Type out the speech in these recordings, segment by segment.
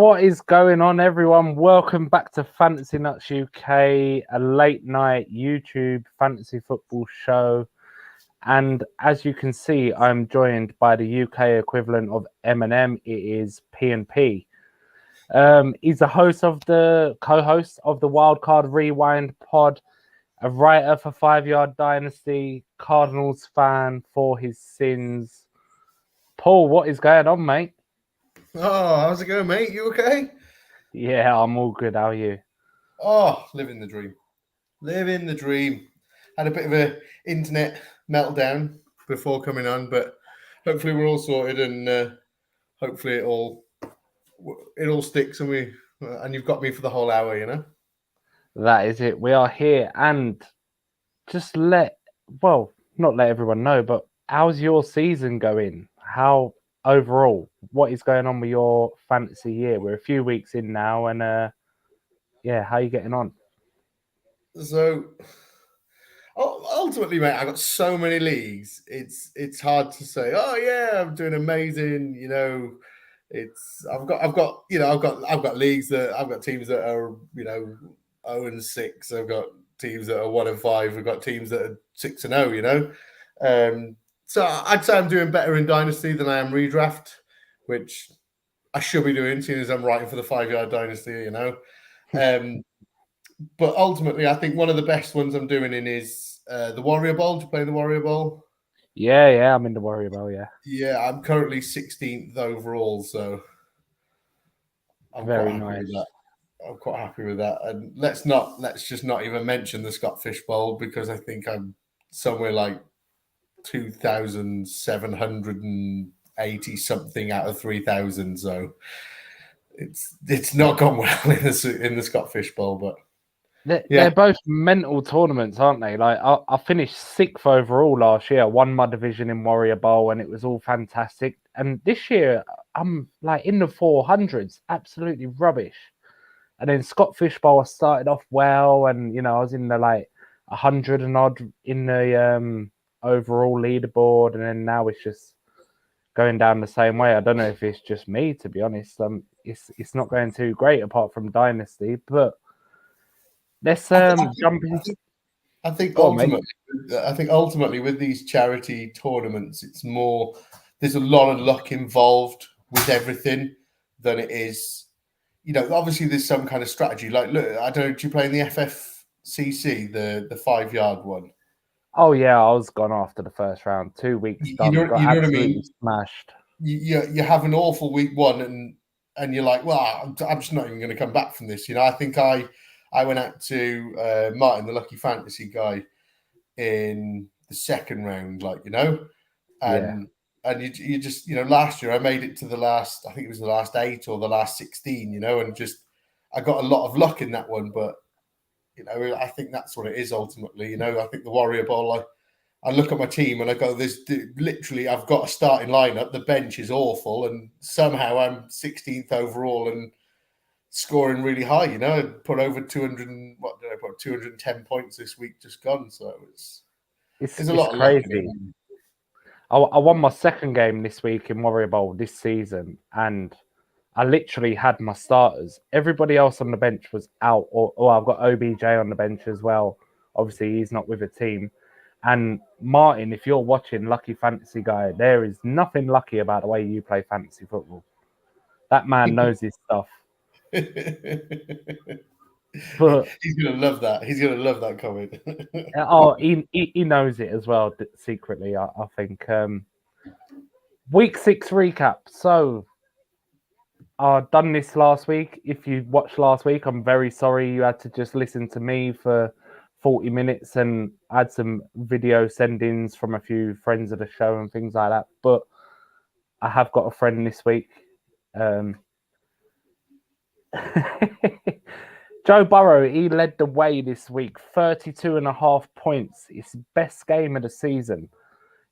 What is going on, everyone? Welcome back to Fantasy Nuts UK, a late night YouTube fantasy football show. And as you can see, I'm joined by the UK equivalent of Eminem. It is P&P. He's the co-host of the Wildcard Rewind pod, a writer for Yard Dynasty, Cardinals fan for his sins. Paul, what is going on, mate? Oh, how's it going, mate? You okay? Yeah, I'm all good. How are you? Oh, living the dream. Living the dream. Had a bit of an internet meltdown before coming on, but hopefully we're all sorted and hopefully it all sticks and you've got me for the whole hour, you know? That is it. We are here, and just not let everyone know, but how's your season going? How overall, what is going on with your fantasy year? We're a few weeks in now, and how are you getting on? So ultimately, mate, I got so many leagues. It's hard to say, oh yeah, I'm doing amazing, you know. I've got leagues that I've got teams that are 0-6. I've got teams that are 1-5. We've got teams that are 6-0. You know, so I'd say I'm doing better in Dynasty than I am redraft, which I should be doing, seeing as I'm writing for the 5-Yard Dynasty. You know, but ultimately, I think one of the best ones I'm doing is the Warrior Bowl. Do you play the Warrior Bowl? Yeah, I'm in the Warrior Bowl, yeah. Yeah, I'm currently 16th overall, so I'm very quite happy nice. with that. I'm quite happy with that. And let's just not even mention the Scott Fish Bowl, because I think I'm somewhere like 2,780 something out of 3,000. So it's not gone well in the Scott Fish Bowl, but they're both mental tournaments, aren't they? Like I finished 6th overall last year, won my division in Warrior Bowl, and it was all fantastic. And this year I'm like in the 400s, absolutely rubbish. And then Scott Fish Bowl, I started off well, and I was in the like 100 and odd in the overall leaderboard, and then now it's just going down the same way. I don't know if it's just me, to be honest. It's not going too great apart from Dynasty, but let's jump into. I think ultimately with these charity tournaments, it's more, there's a lot of luck involved with everything than it is. Obviously there's some kind of strategy. Like, look, I don't know, do you play in the FFCC, the 5-yard one? Oh yeah, I was gone after the first round. 2 weeks done. You know what I mean? Smashed. You have an awful week one, and you're like, well, I'm just not even going to come back from this. I think I went out to Martin, the Lucky Fantasy guy, in the second round, and you just, last year I made it to the last, I think it was the last 8 or the last 16, and just I got a lot of luck in that one. But I think that's what it is ultimately. I think the Warrior Bowl, I look at my team and I go, literally, I've got a starting lineup. The bench is awful, and somehow I'm 16th overall and scoring really high. Put over 200. What did I put? 210 points this week just gone. So it's a lot crazy. I won my second game this week in Warrior Bowl this season, and I literally had my starters. Everybody else on the bench was out, or I've got OBJ on the bench as well. Obviously, he's not with a team. And Martin, if you're watching, Lucky Fantasy Guy, there is nothing lucky about the way you play fantasy football. That man knows his stuff. But he's gonna love that. He's gonna love that comment. He knows it as well secretly. I think. Week 6 recap. So I've done this last week. If you watched last week, I'm very sorry you had to just listen to me for 40 minutes, and I had some video send-ins from a few friends of the show and things like that. But I have got a friend this week. Joe Burrow, he led the way this week, 32.5 points. It's the best game of the season.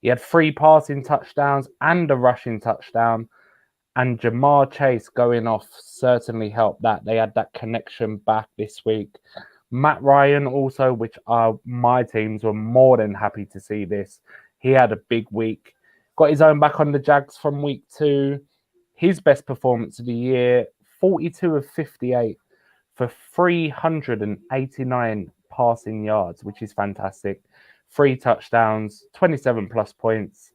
He had 3 passing touchdowns and a rushing touchdown. And Jamar Chase going off certainly helped that. They had that connection back this week. Matt Ryan also, which are my teams, were more than happy to see this. He had a big week. Got his own back on the Jags from week 2. His best performance of the year, 42 of 58 for 389 passing yards, which is fantastic. 3 touchdowns, 27 plus points.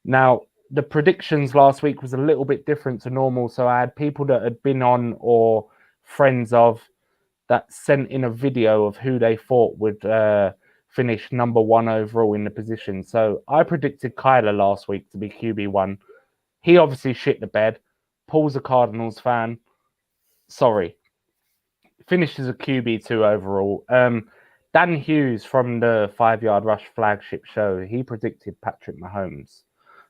Now, the predictions last week was a little bit different to normal. So I had people that had been on or friends of that sent in a video of who they thought would finish number 1 overall in the position. So I predicted Kyler last week to be QB1. He obviously shit the bed. Paul's a Cardinals fan. Sorry. Finished as a QB2 overall. Dan Hughes from the 5 Yard Rush flagship show, he predicted Patrick Mahomes.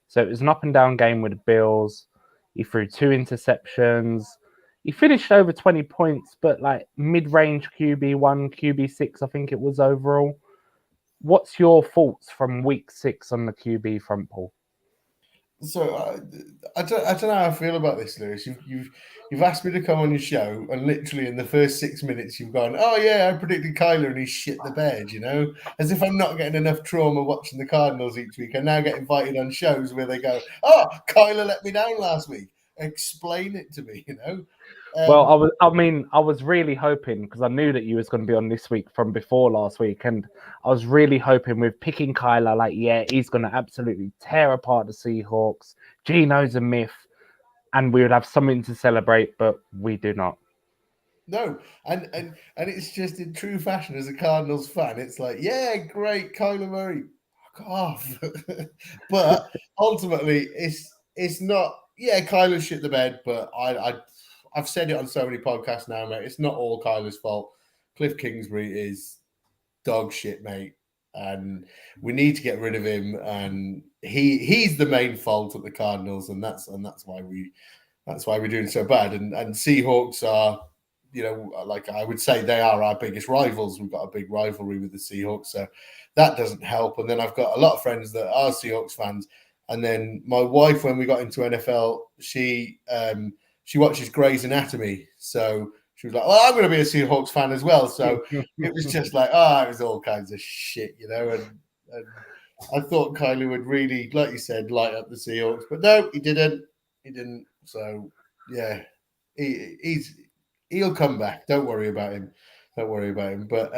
So it was an up and down game with the Bills. He threw 2 interceptions. He finished over 20 points, but like mid-range QB1, QB6, I think it was overall. What's your thoughts from week 6 on the QB front, Paul? So I don't know how I feel about this, Lewis. You've asked me to come on your show, and literally in the first 6 minutes, you've gone, "Oh yeah, I predicted Kyler and he shit the bed," you know, as if I'm not getting enough trauma watching the Cardinals each week. I now get invited on shows where they go, "Oh, Kyler let me down last week. Explain it to me," you know. Well, I was really hoping, because I knew that you was going to be on this week from before last week, and I was really hoping with picking Kyler, like, yeah, he's going to absolutely tear apart the Seahawks. Gino's a myth, and we would have something to celebrate, but we do not. No, and it's just in true fashion as a Cardinals fan. It's like, yeah, great, Kyler Murray, fuck off. But ultimately, it's not. Yeah, Kyler shit the bed, but I've said it on so many podcasts now, mate. It's not all Kyler's fault. Cliff Kingsbury is dog shit, mate, and we need to get rid of him. And he's the main fault at the Cardinals, and that's why we're doing so bad. And Seahawks are, you know, like I would say, they are our biggest rivals. We've got a big rivalry with the Seahawks, so that doesn't help. And then I've got a lot of friends that are Seahawks fans. And then my wife, when we got into NFL, she watches Grey's Anatomy. So she was like, "Oh, I'm going to be a Seahawks fan as well." So it was just like, it was all kinds of shit, you know. And I thought Kyler would really, like you said, light up the Seahawks. But no, he didn't. He didn't. So, yeah, he'll come back. Don't worry about him. But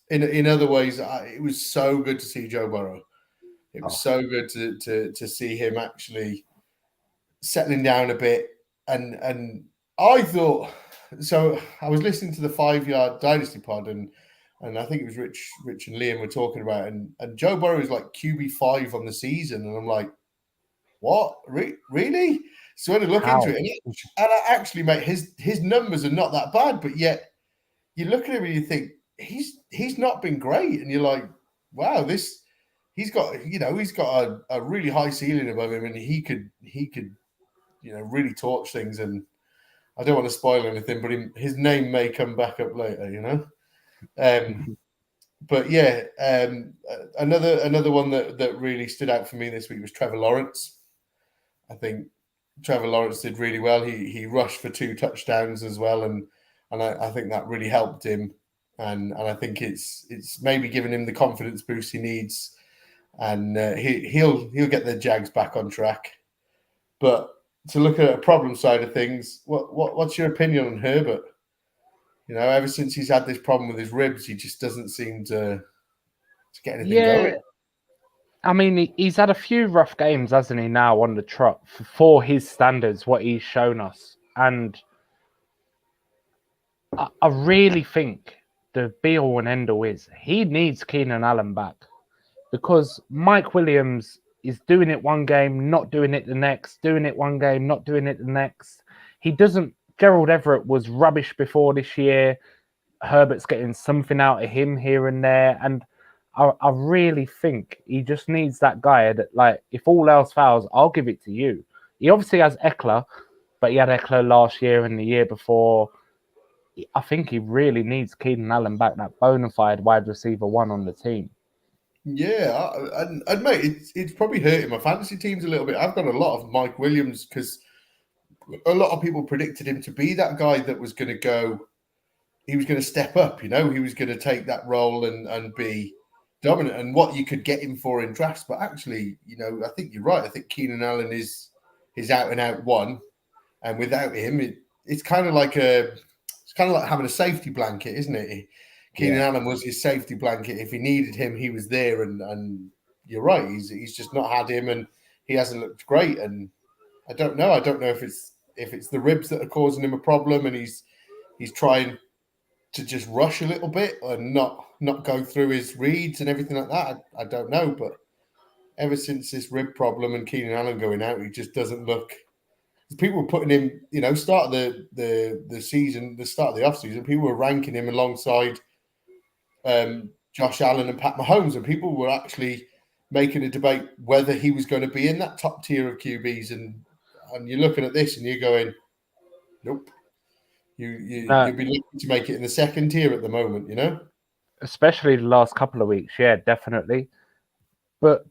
in other ways, it was so good to see Joe Burrow. It was so good to see him actually settling down a bit. And I thought, so I was listening to the 5 Yard Dynasty pod, and I think it was Rich and Liam were talking about it, and Joe Burrow is like QB5 on the season, and I'm like, what? Really? So when I look into it, and I actually, mate, his numbers are not that bad, but yet you look at him and you think he's not been great, and you're like, wow, he's got a really high ceiling above him, and he could really torch things. And I don't want to spoil anything, but his name may come back up later, you know. But yeah, another one that really stood out for me this week was Trevor Lawrence. I think Trevor Lawrence did really well. He rushed for 2 touchdowns as well, and I think that really helped him. And I think it's maybe giving him the confidence boost he needs, and he'll get the Jags back on track. But to look at a problem side of things, what's your opinion on Herbert? You know, ever since he's had this problem with his ribs, he just doesn't seem to get anything going. I mean, he's had a few rough games, hasn't he, now on the trot for his standards, what he's shown us. And I really think the be-all and end-all is he needs Keenan Allen back, because Mike Williams is doing it one game, not doing it the next, doing it one game, not doing it the next. Gerald Everett was rubbish before this year. Herbert's getting something out of him here and there. And I really think he just needs that guy that, like, if all else fails, I'll give it to you. He obviously has Eckler, but he had Eckler last year and the year before. I think he really needs Keenan Allen back, that bona fide wide receiver 1 on the team. Yeah, and mate, it's probably hurting my fantasy teams a little bit. I've got a lot of Mike Williams because a lot of people predicted him to be that guy that was going to go. He was going to step up, you know. He was going to take that role and be dominant, and what you could get him for in drafts. But actually, you know, I think you're right. I think Keenan Allen is out and out 1, and without him, it's kind of like having a safety blanket, isn't it? Keenan Allen was his safety blanket. If he needed him, he was there. And you're right, he's just not had him, and he hasn't looked great. And I don't know if it's the ribs that are causing him a problem, and he's trying to just rush a little bit and not go through his reads and everything like that. I don't know, but ever since this rib problem and Keenan Allen going out, he just doesn't look. People were putting him, start of the season, the start of the offseason, people were ranking him alongside Josh Allen and Pat Mahomes, and people were actually making a debate whether he was going to be in that top tier of QBs. And you're looking at this and you're going, nope. You'd be looking to make it in the second tier at the moment, Especially the last couple of weeks, yeah, definitely. But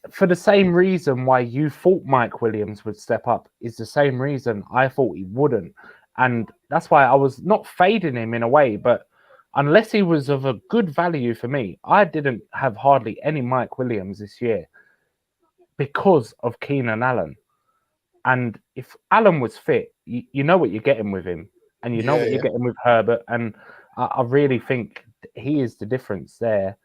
for the same reason why you thought Mike Williams would step up is the same reason I thought he wouldn't. And that's why I was not fading him in a way, but unless he was of a good value for me, I didn't have hardly any Mike Williams this year because of Keenan Allen. And if Allen was fit, you know what you're getting with him. And you know what you're getting with Herbert. And I really think he is the difference there.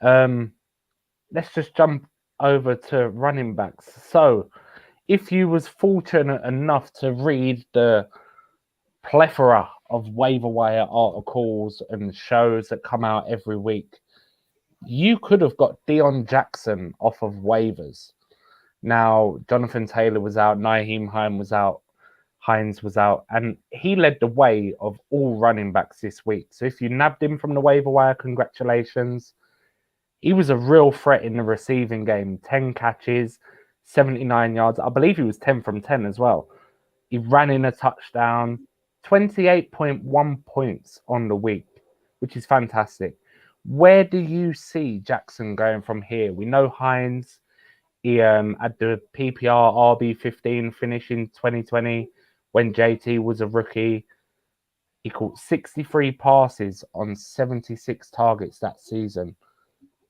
Let's just jump over to running backs. So if you was fortunate enough to read the plethora of waiver wire articles and shows that come out every week, you could have got Deion Jackson off of waivers. Now, Jonathan Taylor was out, Nyheim Hines was out, and he led the way of all running backs this week. So if you nabbed him from the waiver wire, congratulations. He was a real threat in the receiving game. 10 catches, 79 yards. I believe he was 10 from 10 as well. He ran in a touchdown, 28.1 points on the week, which is fantastic. Where do you see Jackson going from here? We know Hines, he had the PPR RB15 finish in 2020 when JT was a rookie. He caught 63 passes on 76 targets that season.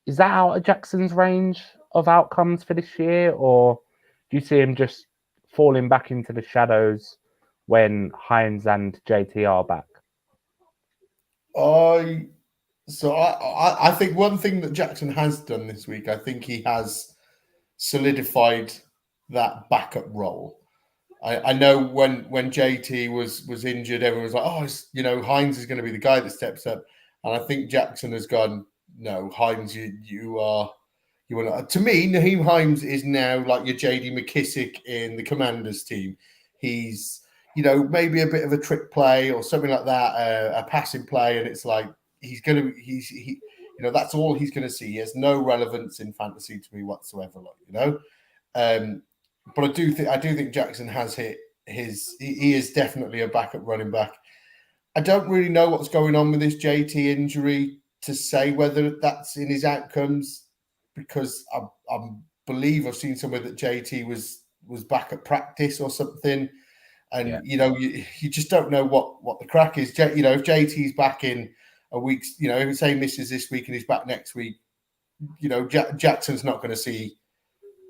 Is that out of Jackson's range of outcomes for this year, or do you see him just falling back into the shadows when Hines and JT are back? I think one thing that Jackson has done this week, I think he has solidified that backup role. I know when JT was injured, everyone was like, oh, Hines is going to be the guy that steps up. And I think Jackson has gone, no, Hines, you are not. To me, Nyheim Hines is now like your JD McKissick in the Commanders team. He's, maybe a bit of a trick play or something like that, a passing play. And it's like, that's all he's going to see. He has no relevance in fantasy to me whatsoever, but I do think Jackson has hit he is definitely a backup running back. I don't really know what's going on with this JT injury to say whether that's in his outcomes, because I believe I've seen somewhere that JT was back at practice or something. And, you just don't know what the crack is. If JT's back in a week, if say misses this week and he's back next week, Jackson's not going to see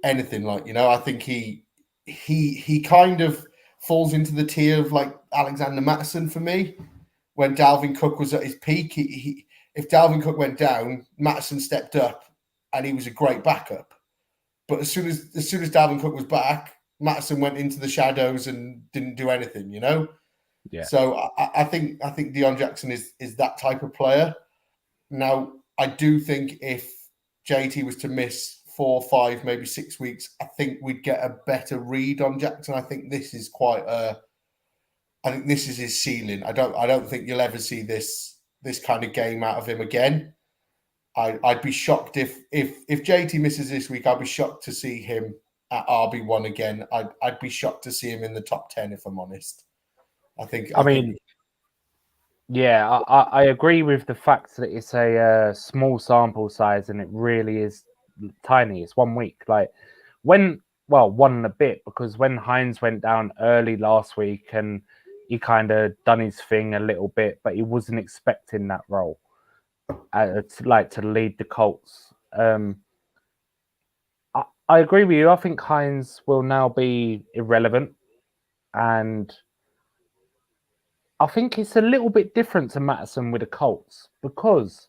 anything I think he kind of falls into the tier of like Alexander Mattison for me. When Dalvin Cook was at his peak, if Dalvin Cook went down, Mattison stepped up and he was a great backup. But as soon as Dalvin Cook was back, Mattison went into the shadows and didn't do anything, Yeah. So I think Deion Jackson is that type of player. Now, I do think if JT was to miss 4, 5, maybe 6 weeks, I think we'd get a better read on Jackson. I think this is I think this is his ceiling. I don't think you'll ever see this kind of game out of him again. I'd be shocked if JT misses this week. I'd be shocked to see him at RB1 again. I'd be shocked to see him in the top 10 if I'm honest. Yeah, I agree with the fact that it's a small sample size and it really is tiny. It's 1 week. One and a bit, because when Hines went down early last week and he kind of done his thing a little bit, but he wasn't expecting that role to lead the Colts. I agree with you. I think Hines will now be irrelevant, and I think it's a little bit different to Mattison with the Colts because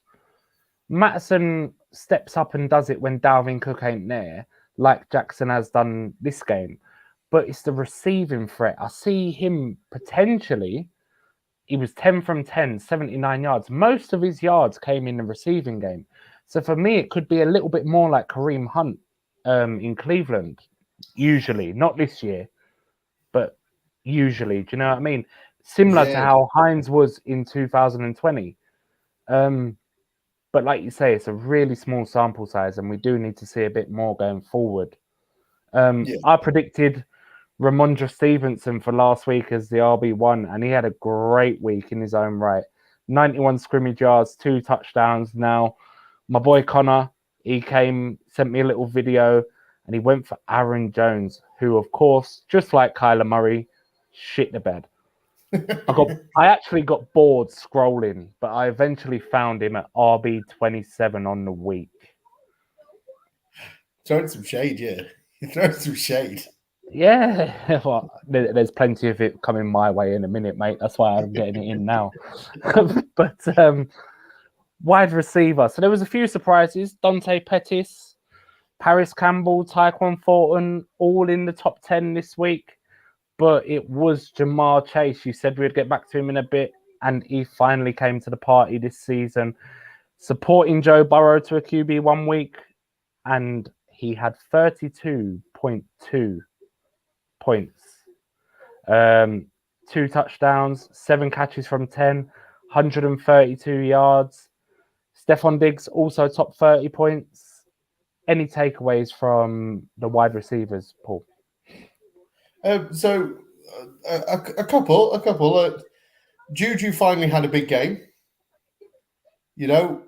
Mattison steps up and does it when Dalvin Cook ain't there, like Jackson has done this game. But it's the receiving threat. I see him potentially. He was 10 from 10, 79 yards. Most of his yards came in the receiving game. So for me, it could be a little bit more like Kareem Hunt in Cleveland, usually. Not this year, but usually. Do you know what I mean? Similar to how Hines was in 2020. But like you say, it's a really small sample size, and we do need to see a bit more going forward. I predicted Ramondre Stevenson for last week as the RB1, and he had a great week in his own right. 91 scrimmage yards, 2 touchdowns. Now, my boy Connor, he sent me a little video, and he went for Aaron Jones, who, of course, just like Kyler Murray, shit the bed. I actually got bored scrolling, but I eventually found him at RB27 on the week. Throwing some shade, yeah. You're throwing some shade. Yeah, well, there's plenty of it coming my way in a minute, mate. That's why I'm getting it in now. But wide receiver. So there was a few surprises. Dante Pettis, Paris Campbell, Tyquan Thornton, all in the top 10 this week. But it was Jamar Chase. You said we'd get back to him in a bit, and he finally came to the party this season, supporting Joe Burrow to a QB 1 week, and he had 32.2 points, 2 touchdowns, 7 catches from 10, 132 yards. Stephon Diggs also top 30 points. Any takeaways from the wide receivers, Paul? A couple. Juju finally had a big game. You know,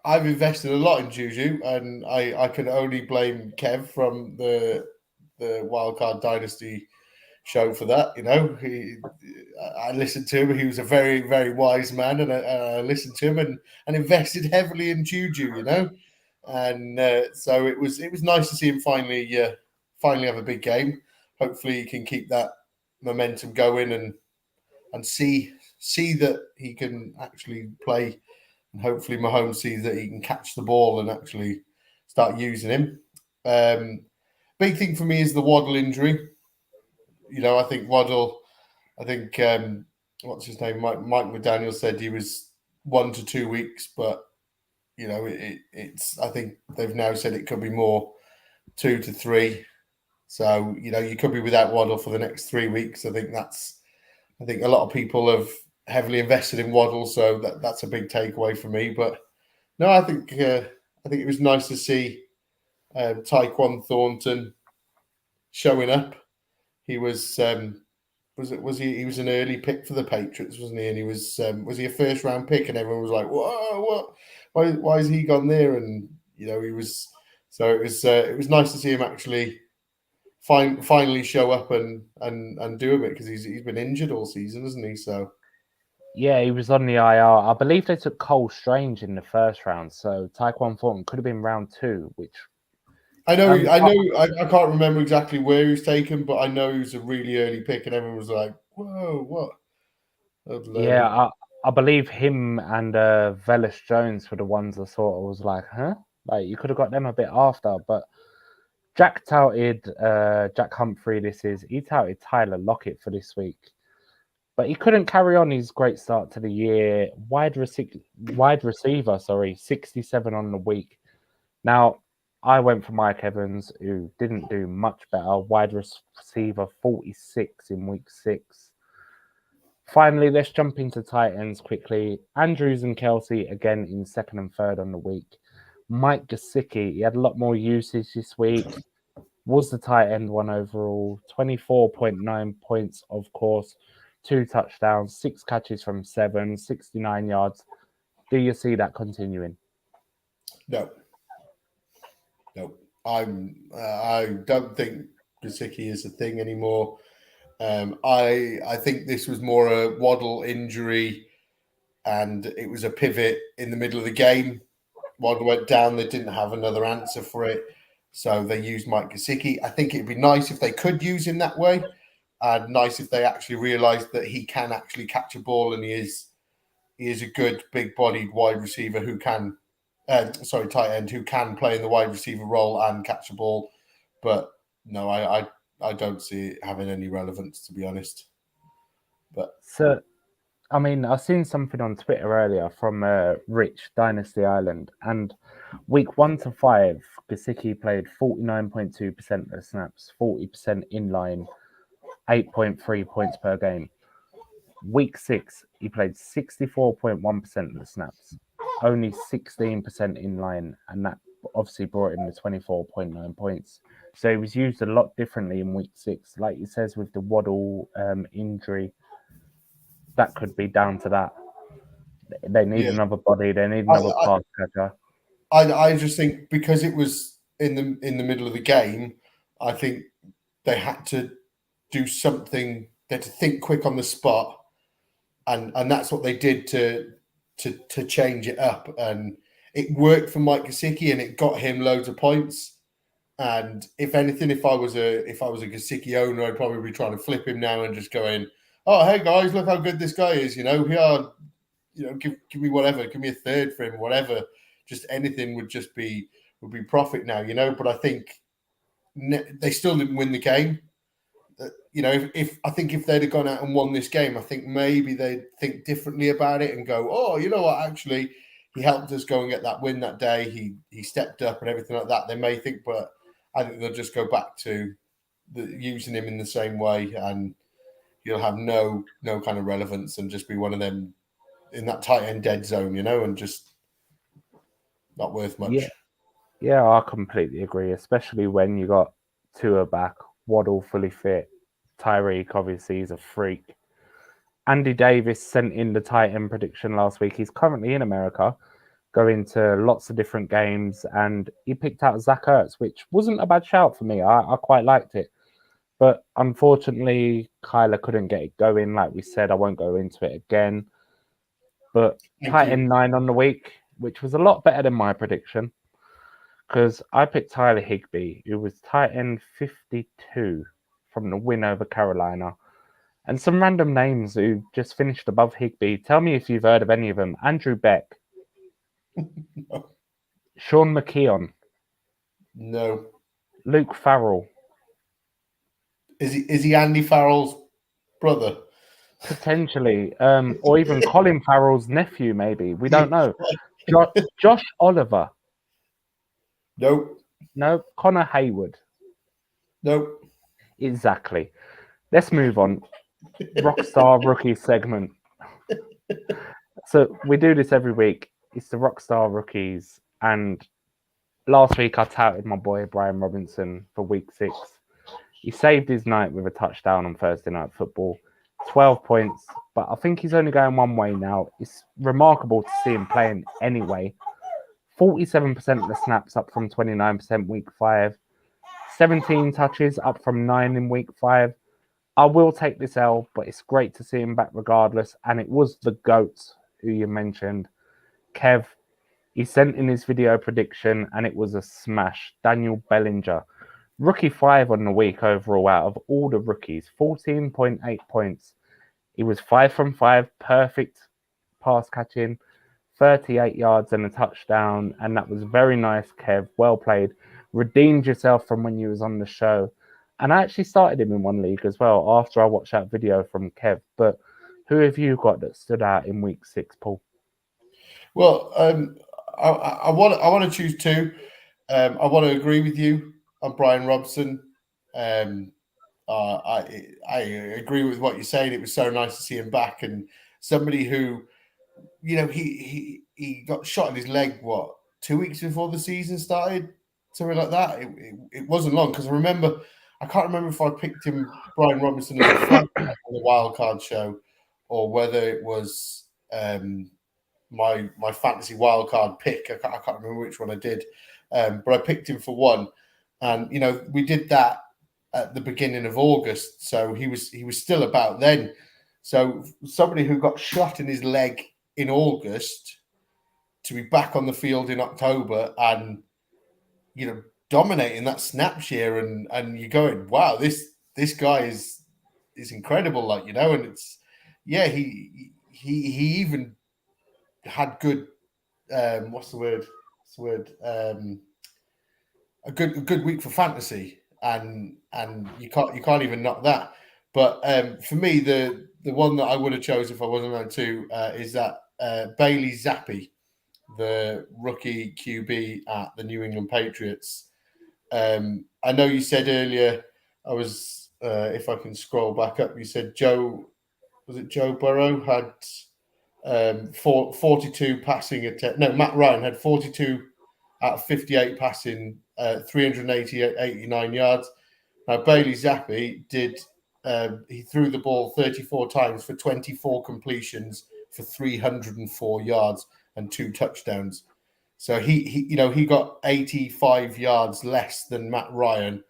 I've invested a lot in Juju, and I can only blame Kev from the Wildcard Dynasty show for that. You know, I listened to him. He was a very, very wise man, and I listened to him and invested heavily in Juju. You know, and so it was nice to see him finally have a big game. Hopefully, he can keep that momentum going and see that he can actually play. And hopefully, Mahomes sees that he can catch the ball and actually start using him. Big thing for me is the Waddle injury. You know, I think Waddle. What's his name? Mike McDaniel said he was 1 to 2 weeks, but you know, it's. I think they've now said it could be more 2 to 3. So you know, you could be without Waddle for the next 3 weeks. I think a lot of people have heavily invested in Waddle, so that's a big takeaway for me. But no, I think it was nice to see Tyquan Thornton showing up. He was he was an early pick for the Patriots, wasn't he? And he was he a first round pick? And everyone was like, "Whoa, what? Why has he gone there?" And you know, he was. So it was nice to see him actually finally show up and do a bit, because he's been injured all season, hasn't he? So yeah, he was on the IR. I believe they took Cole Strange in the first round, so Tyquan Thornton could have been round 2, which I can't remember exactly where he was taken, but I know he was a really early pick, and everyone was like, "Whoa, what?" Yeah, I believe him and Velus Jones were the ones I sort of was like, huh? Like, you could have got them a bit after, but Jack touted Jack Humphrey. He touted Tyler Lockett for this week, but he couldn't carry on his great start to the year. Wide receiver, 67 on the week. Now, I went for Mike Evans, who didn't do much better. Wide receiver 46 in week 6. Finally, let's jump into tight ends quickly. Andrews and Kelsey again in 2nd and 3rd on the week. Mike Gesicki, he had a lot more usage this week. Was the tight end 1 overall. 24.9 points, of course. 2 touchdowns, 6 catches from 7, 69 yards. Do you see that continuing? No. I don't think Gesicki is a thing anymore. I think this was more a Waddle injury, and it was a pivot in the middle of the game. Waddle went down. They didn't have another answer for it, so they used Mike Gesicki. I think it'd be nice if they could use him that way. and nice if they actually realise that he can actually catch a ball, and he is a good big-bodied wide receiver who can, tight end who can play in the wide receiver role and catch a ball. But no, I don't see it having any relevance, to be honest. But So, I mean, I've seen something on Twitter earlier from Rich Dynasty Island, and week 1 to 5, Gesicki played 49.2% of the snaps, 40% in line, 8.3 points per game. Week 6, he played 64.1% of the snaps, only 16% in line, and that obviously brought him to 24.9 points. So he was used a lot differently in week 6. Like he says, with the Waddle injury, that could be down to that. They need another body. They need another pass catcher. I just think because it was in the middle of the game, I think they had to do something. They had to think quick on the spot, and that's what they did to change it up. And it worked for Mike Gesicki, and it got him loads of points. And if anything, if I was a Gesicki owner, I'd probably be trying to flip him now and just going, "Oh, hey guys, look how good this guy is! You know, give me whatever, give me a third for him, whatever. Just anything would be profit now, you know." But I think they still didn't win the game. You know, if they'd have gone out and won this game, I think maybe they'd think differently about it and go, "Oh, you know what? Actually, he helped us go and get that win that day. He stepped up and everything like that." They may think, but I think they'll just go back to using him in the same way, and he'll have no kind of relevance and just be one of them in that tight end dead zone, you know, and just not worth much. Yeah, I completely agree, especially when you got Tua back, Waddle fully fit, Tyreek obviously is a freak. Andy Davis sent in the tight end prediction last week. He's currently in America, going to lots of different games, and he picked out Zach Ertz, which wasn't a bad shout for me. I quite liked it. But unfortunately, Kyler couldn't get it going. Like we said, I won't go into it again. But tight end 9 on the week, which was a lot better than my prediction, because I picked Tyler Higbee, who was tight end 52 from the win over Carolina. And some random names who just finished above Higbee. Tell me if you've heard of any of them. Andrew Beck. No. Sean McKeon. No. Luke Farrell. Is he Andy Farrell's brother? Potentially. Or even Colin Farrell's nephew, maybe. We don't know. Josh Oliver. Nope. No. Connor Hayward. Nope. Exactly. Let's move on. Rockstar Rookie segment. So we do this every week. It's the Rockstar Rookies. And last week I touted my boy Brian Robinson for week 6. He saved his night with a touchdown on Thursday Night Football. 12 points. But I think he's only going one way now. It's remarkable to see him playing anyway. 47% of the snaps, up from 29% week 5. 17 touches, up from 9 in week 5. I will take this L, but it's great to see him back regardless. And it was the GOAT who you mentioned, Kev. He sent in his video prediction, and it was a smash. Daniel Bellinger, rookie 5 on the week overall out of all the rookies, 14.8 points. He was 5 from 5, perfect pass catching, 38 yards and a touchdown, and that was very nice, Kev. Well played. Redeemed yourself from when you was on the show. And I actually started him in one league as well after I watched that video from Kev. But who have you got that stood out in week 6, Paul? Well, I want to choose 2. I want to agree with you on Brian Robson. I agree with what you're saying. It was so nice to see him back, and somebody who, you know, he got shot in his leg 2 weeks before the season started, something like that. It wasn't long, because I can't remember if I picked him, Brian Robinson, as a flag on the Wildcard show, or whether it was my fantasy Wildcard pick. I can't remember which one I did, but I picked him for one, and you know, we did that at the beginning of August, so he was still about then. So somebody who got shot in his leg in August to be back on the field in October and, you know, dominating that snap share, and you're going, wow, this guy is is incredible. Like, you know, and it's he even had good what's the word? A good week for fantasy, and you can't even knock that. But for me, the one that I would have chose if I wasn't allowed to is that Bailey Zappi, the rookie QB at the New England Patriots. I know you said earlier, I was if I can scroll back up, you said Joe Burrow had 42 passing attempt. No, Matt Ryan had 42 out of 58 passing, 389 yards. Now, Bailey Zappi did, he threw the ball 34 times for 24 completions for 304 yards and 2 touchdowns. So he got 85 yards less than Matt Ryan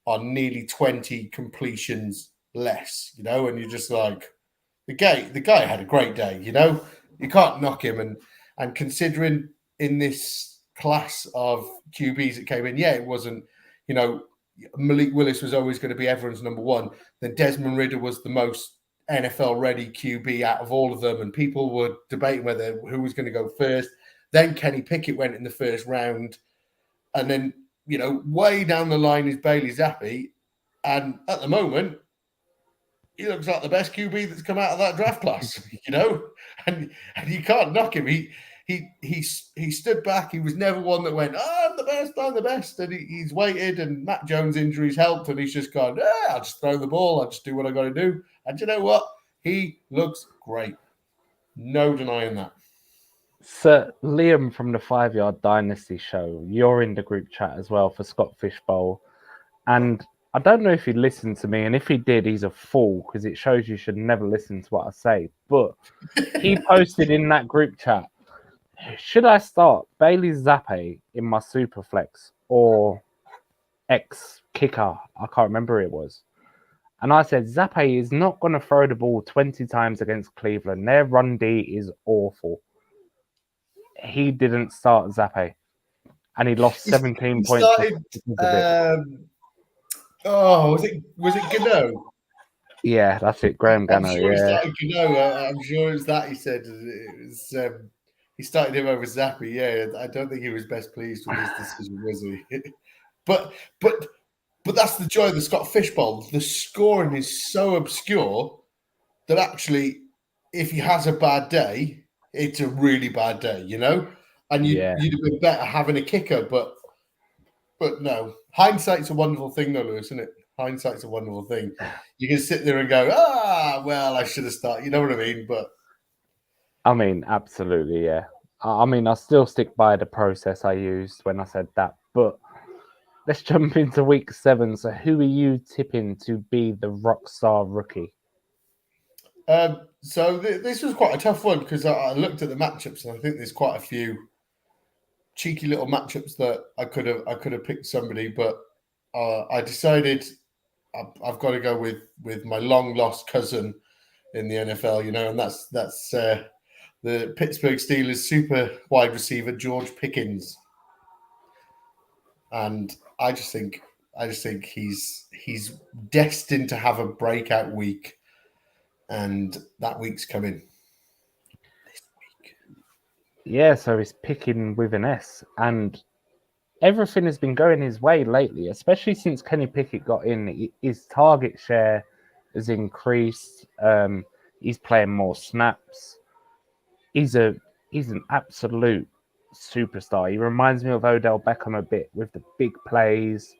on nearly 20 completions less, you know, and you're just like, the guy had a great day, you know. You can't knock him, and considering in this class of QBs that came in, it wasn't, you know, Malik Willis was always going to be everyone's number one. Then Desmond Ridder was the most NFL ready QB out of all of them, and people were debating who was going to go first. Then Kenny Pickett went in the first round, and then, you know, way down the line is Bailey Zappi, and at the moment, he looks like the best QB that's come out of that draft class, you know, and you can't knock him. He stood back. He was never one that went, I'm the best. And he's waited, and Matt Jones' injuries helped, and he's just gone, I'll just throw the ball. I'll just do what I got to do. And you know what? He looks great. No denying that. So, Liam from the 5 Yard Dynasty show, you're in the group chat as well for Scott Fishbowl. And I don't know if he listened to me, and if he did, he's a fool, because it shows you should never listen to what I say. But he posted in that group chat, should I start Bailey Zappi in my Superflex or ex-kicker? I can't remember who it was. And I said, Zappi is not going to throw the ball 20 times against Cleveland. Their run D is awful. He didn't start Zappi, and he lost 17 points. Was it Gano? Yeah, that's it. Graham Gano. I'm sure he started Gano. I'm sure it's that he said. It was he started him over Zappi. Yeah, I don't think he was best pleased with his decision, was he? but that's the joy of the Scott Fishbowl. The scoring is so obscure that actually, if he has a bad day, it's a really bad day, you know. And you'd have been better having a kicker, but no. Hindsight's a wonderful thing, though, Lewis, isn't it? Hindsight's a wonderful thing. You can sit there and go, well, I should have started. You know what I mean? But I mean, absolutely, yeah. I mean, I still stick by the process I used when I said that. But let's jump into week 7. So, who are you tipping to be the rockstar rookie? So this was quite a tough one, because I looked at the matchups, and I think there's quite a few cheeky little matchups that I could have picked somebody, but I decided I've got to go with my long lost cousin in the NFL, you know, and that's the Pittsburgh Steelers super wide receiver George Pickens, and I just think he's destined to have a breakout week, and that week's coming. Yeah, so he's picking with an S, and everything has been going his way lately, especially since Kenny Pickett got in. His target share has increased. He's playing more snaps. He's an absolute superstar. He reminds me of Odell Beckham a bit with the big plays.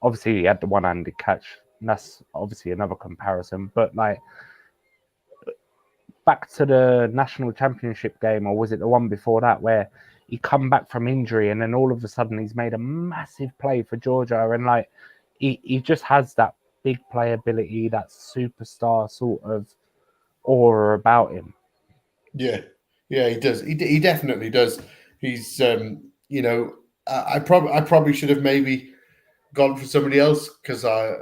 Obviously, he had the one-handed catch, and that's obviously another comparison. But like, back to the national championship game, or was it the one before that, where he come back from injury and then all of a sudden he's made a massive play for Georgia, and like he just has that big playability, that superstar sort of aura about him. Yeah, he does. He definitely does. He's you know, I probably should have maybe gone for somebody else, because I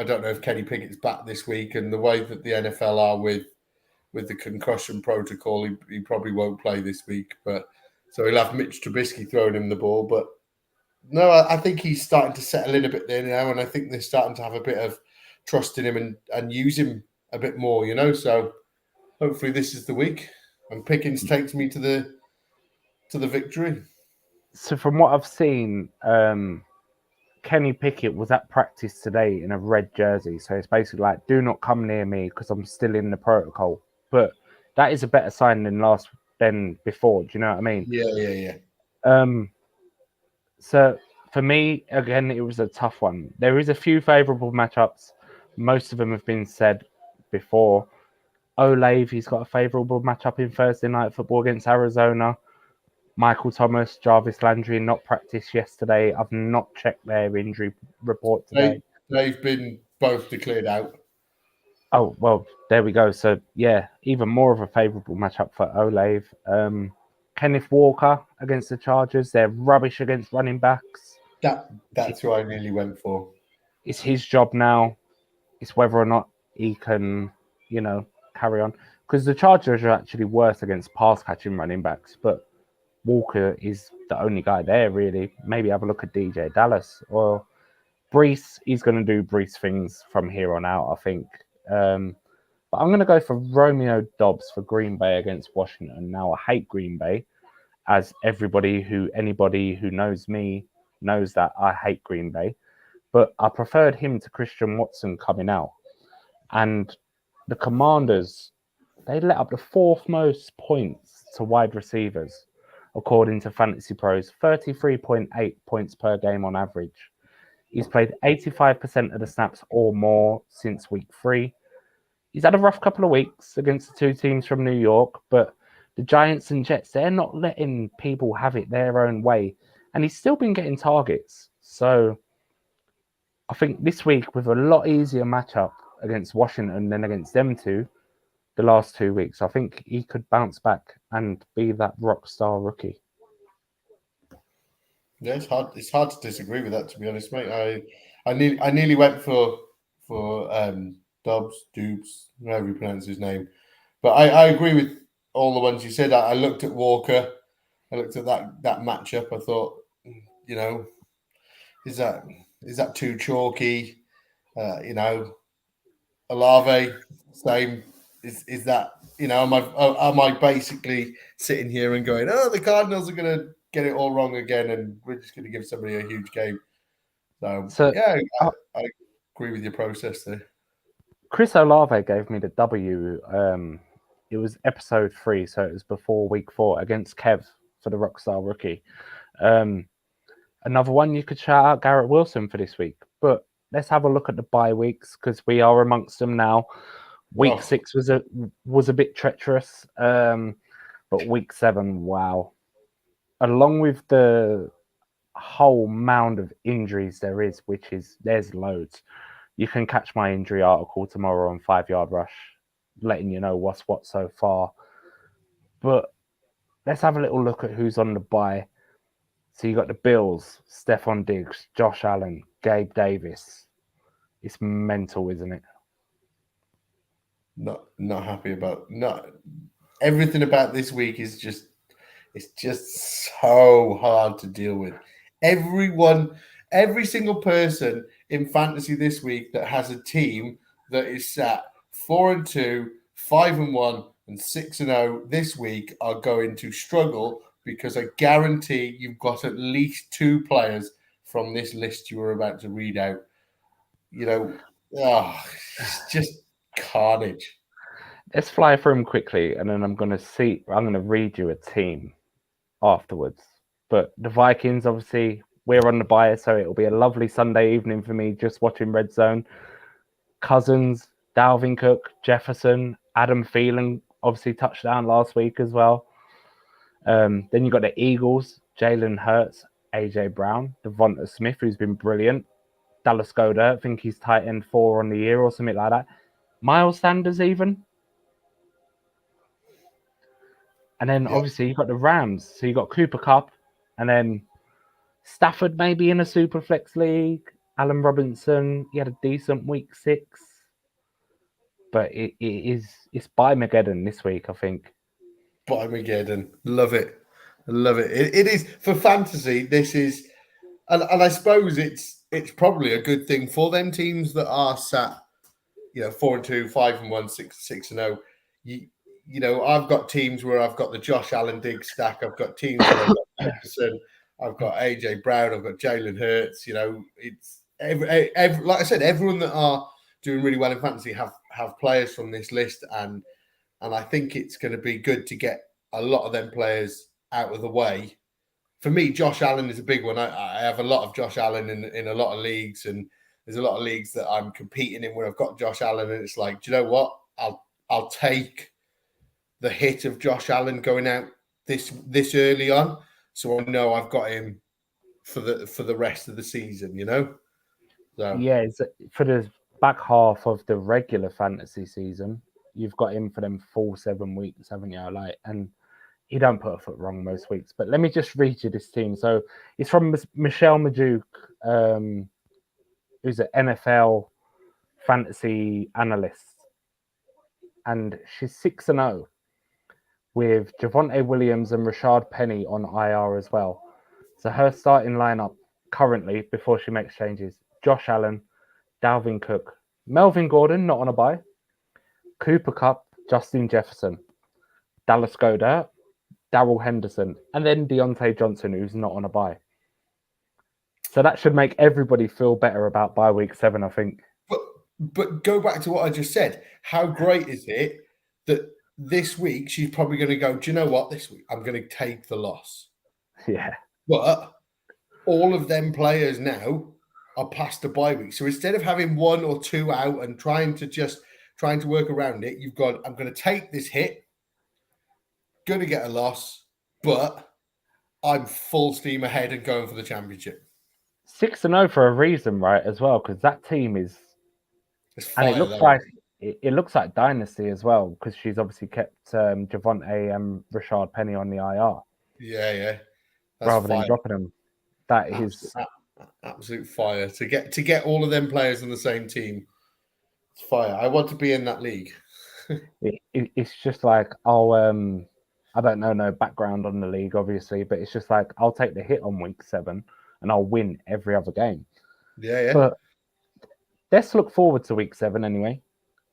don't know if Kenny Pickett's back this week, and the way that the NFL are with the concussion protocol, he probably won't play this week. But so he'll have Mitch Trubisky throwing him the ball. But no, I think he's starting to settle in a bit there now, and I think they're starting to have a bit of trust in him and use him a bit more, you know. So hopefully this is the week, and Pickens takes me to the victory. So from what I've seen, Kenny Pickett was at practice today in a red jersey. So it's basically like, do not come near me because I'm still in the protocol. But that is a better sign than before. Do you know what I mean? Yeah. So for me, again, it was a tough one. There is a few favourable matchups. Most of them have been said before. Olave, he's got a favourable matchup in Thursday Night Football against Arizona. Michael Thomas, Jarvis Landry not practiced yesterday. I've not checked their injury report today. They've been both declared out. Oh, well, there we go. So, yeah, even more of a favourable matchup for Olave. Kenneth Walker against the Chargers. They're rubbish against running backs. That's who I nearly went for. It's his job now. It's whether or not he can, carry on. Because the Chargers are actually worse against pass-catching running backs, but Walker is the only guy there, really. Maybe have a look at DJ Dallas. Or Brees, he's going to do Brees things from here on out, I think. But I'm going to go for Romeo Dobbs for Green Bay against Washington. Now, I hate Green Bay, as anybody who knows me knows that I hate Green Bay. But I preferred him to Christian Watson coming out. And the Commanders, they let up the fourth most points to wide receivers, according to Fantasy Pros, 33.8 points per game on average. He's played 85% of the snaps or more since week 3. He's had a rough couple of weeks against the two teams from New York, but the Giants and Jets, they're not letting people have it their own way. And he's still been getting targets. So I think this week, with a lot easier matchup against Washington than against them two, the last 2 weeks, I think he could bounce back and be that rock star rookie. Yeah, it's hard. It's hard to disagree with that, to be honest, mate. I nearly went for Dobbs, however you pronounce his name, but I agree with all the ones you said. I looked at Walker. I looked at that matchup. I thought, is that too chalky? Olave, same. Is that, am I basically sitting here and going, oh, the Cardinals are going to get it all wrong again, and we're just going to give somebody a huge game? So yeah, I agree with your process there. Chris Olave gave me the W. It was episode 3, so it was before week 4 against Kev for the Rockstar rookie. Another one you could shout out, Garrett Wilson, for this week. But let's have a look at the bye weeks, because we are amongst them now. Week 6 was a bit treacherous, but week 7, wow. Along with the whole mound of injuries there's loads. You can catch my injury article tomorrow on 5 Yard Rush, letting you know what's what so far. But let's have a little look at who's on the bye. So you got the Bills, Stephon Diggs, Josh Allen, Gabe Davis. It's mental, isn't it? Not happy about everything about this week is just so hard to deal with. Every single person in fantasy this week that has a team that is sat 4-2, 5-1, and 6-0 this week are going to struggle, because I guarantee you've got at least 2 players from this list you were about to read out. It's just carnage. Let's fly through them quickly, and then I'm going to read you a team afterwards. But the Vikings, obviously, we're on the bye, so it'll be a lovely Sunday evening for me just watching Red Zone. Cousins, Dalvin Cook, Jefferson, Adam Thielen, obviously touchdown last week as well. Then you got the Eagles, Jalen Hurts, AJ Brown, Devonta Smith, who's been brilliant. Dallas Goedert, I think he's tight end 4 on the year or something like that. Miles Sanders even. And then obviously you've got the Rams. So you've got Cooper Kupp, and then Stafford maybe in a super flex league. Allen Robinson, he had a decent week 6. But it's by Mageddon this week, I think. By Mageddon. Love it. I love it. It is, for fantasy, this is, and I suppose it's probably a good thing for them teams that are sat 4-2, 5-1, 6-0. I've got teams where I've got the Josh Allen Diggs stack. I've got teams where I've got Jefferson, I've got AJ Brown, I've got Jalen Hurts. It's every like I said, everyone that are doing really well in fantasy have players from this list, and I think it's going to be good to get a lot of them players out of the way. For me, Josh Allen is a big one. I have a lot of Josh Allen in a lot of leagues, and there's a lot of leagues that I'm competing in where I've got Josh Allen, and it's like, do you know what? I'll take the hit of Josh Allen going out this early on, so I know I've got him for the rest of the season. So. Yeah, it's for the back half of the regular fantasy season. You've got him for them full 7 weeks, haven't you? And he don't put a foot wrong most weeks. But let me just read you this team. So it's from Michelle Majuk, who's an NFL fantasy analyst, and she's 6-0 with Javonte Williams and Rashad Penny on IR as well. So her starting lineup currently, before she makes changes: Josh Allen, Dalvin Cook, Melvin Gordon, not on a bye, Cooper Kupp, Justin Jefferson, Dallas Goedert, Darrell Henderson, and then Deontay Johnson, who's not on a bye. So that should make everybody feel better about bye week 7, I think. But go back to what I just said. How great is it that this week she's probably going to go, do you know what, this week I'm going to take the loss. Yeah. But all of them players now are past the bye week. So instead of having 1 or 2 out and trying to work around it, you've got, I'm going to take this hit, going to get a loss, but I'm full steam ahead and going for the championship. 6-0 for a reason, right, as well, because that team is... Fire, and it looks like Dynasty as well, because she's obviously kept Javonte and Rashad Penny on the IR. Yeah. Rather than dropping them. That is absolute fire. To get all of them players on the same team, it's fire. I want to be in that league. It's just like, I don't know no background on the league, obviously, but it's just like, I'll take the hit on week 7 and I'll win every other game. Yeah. But let's look forward to week 7 anyway.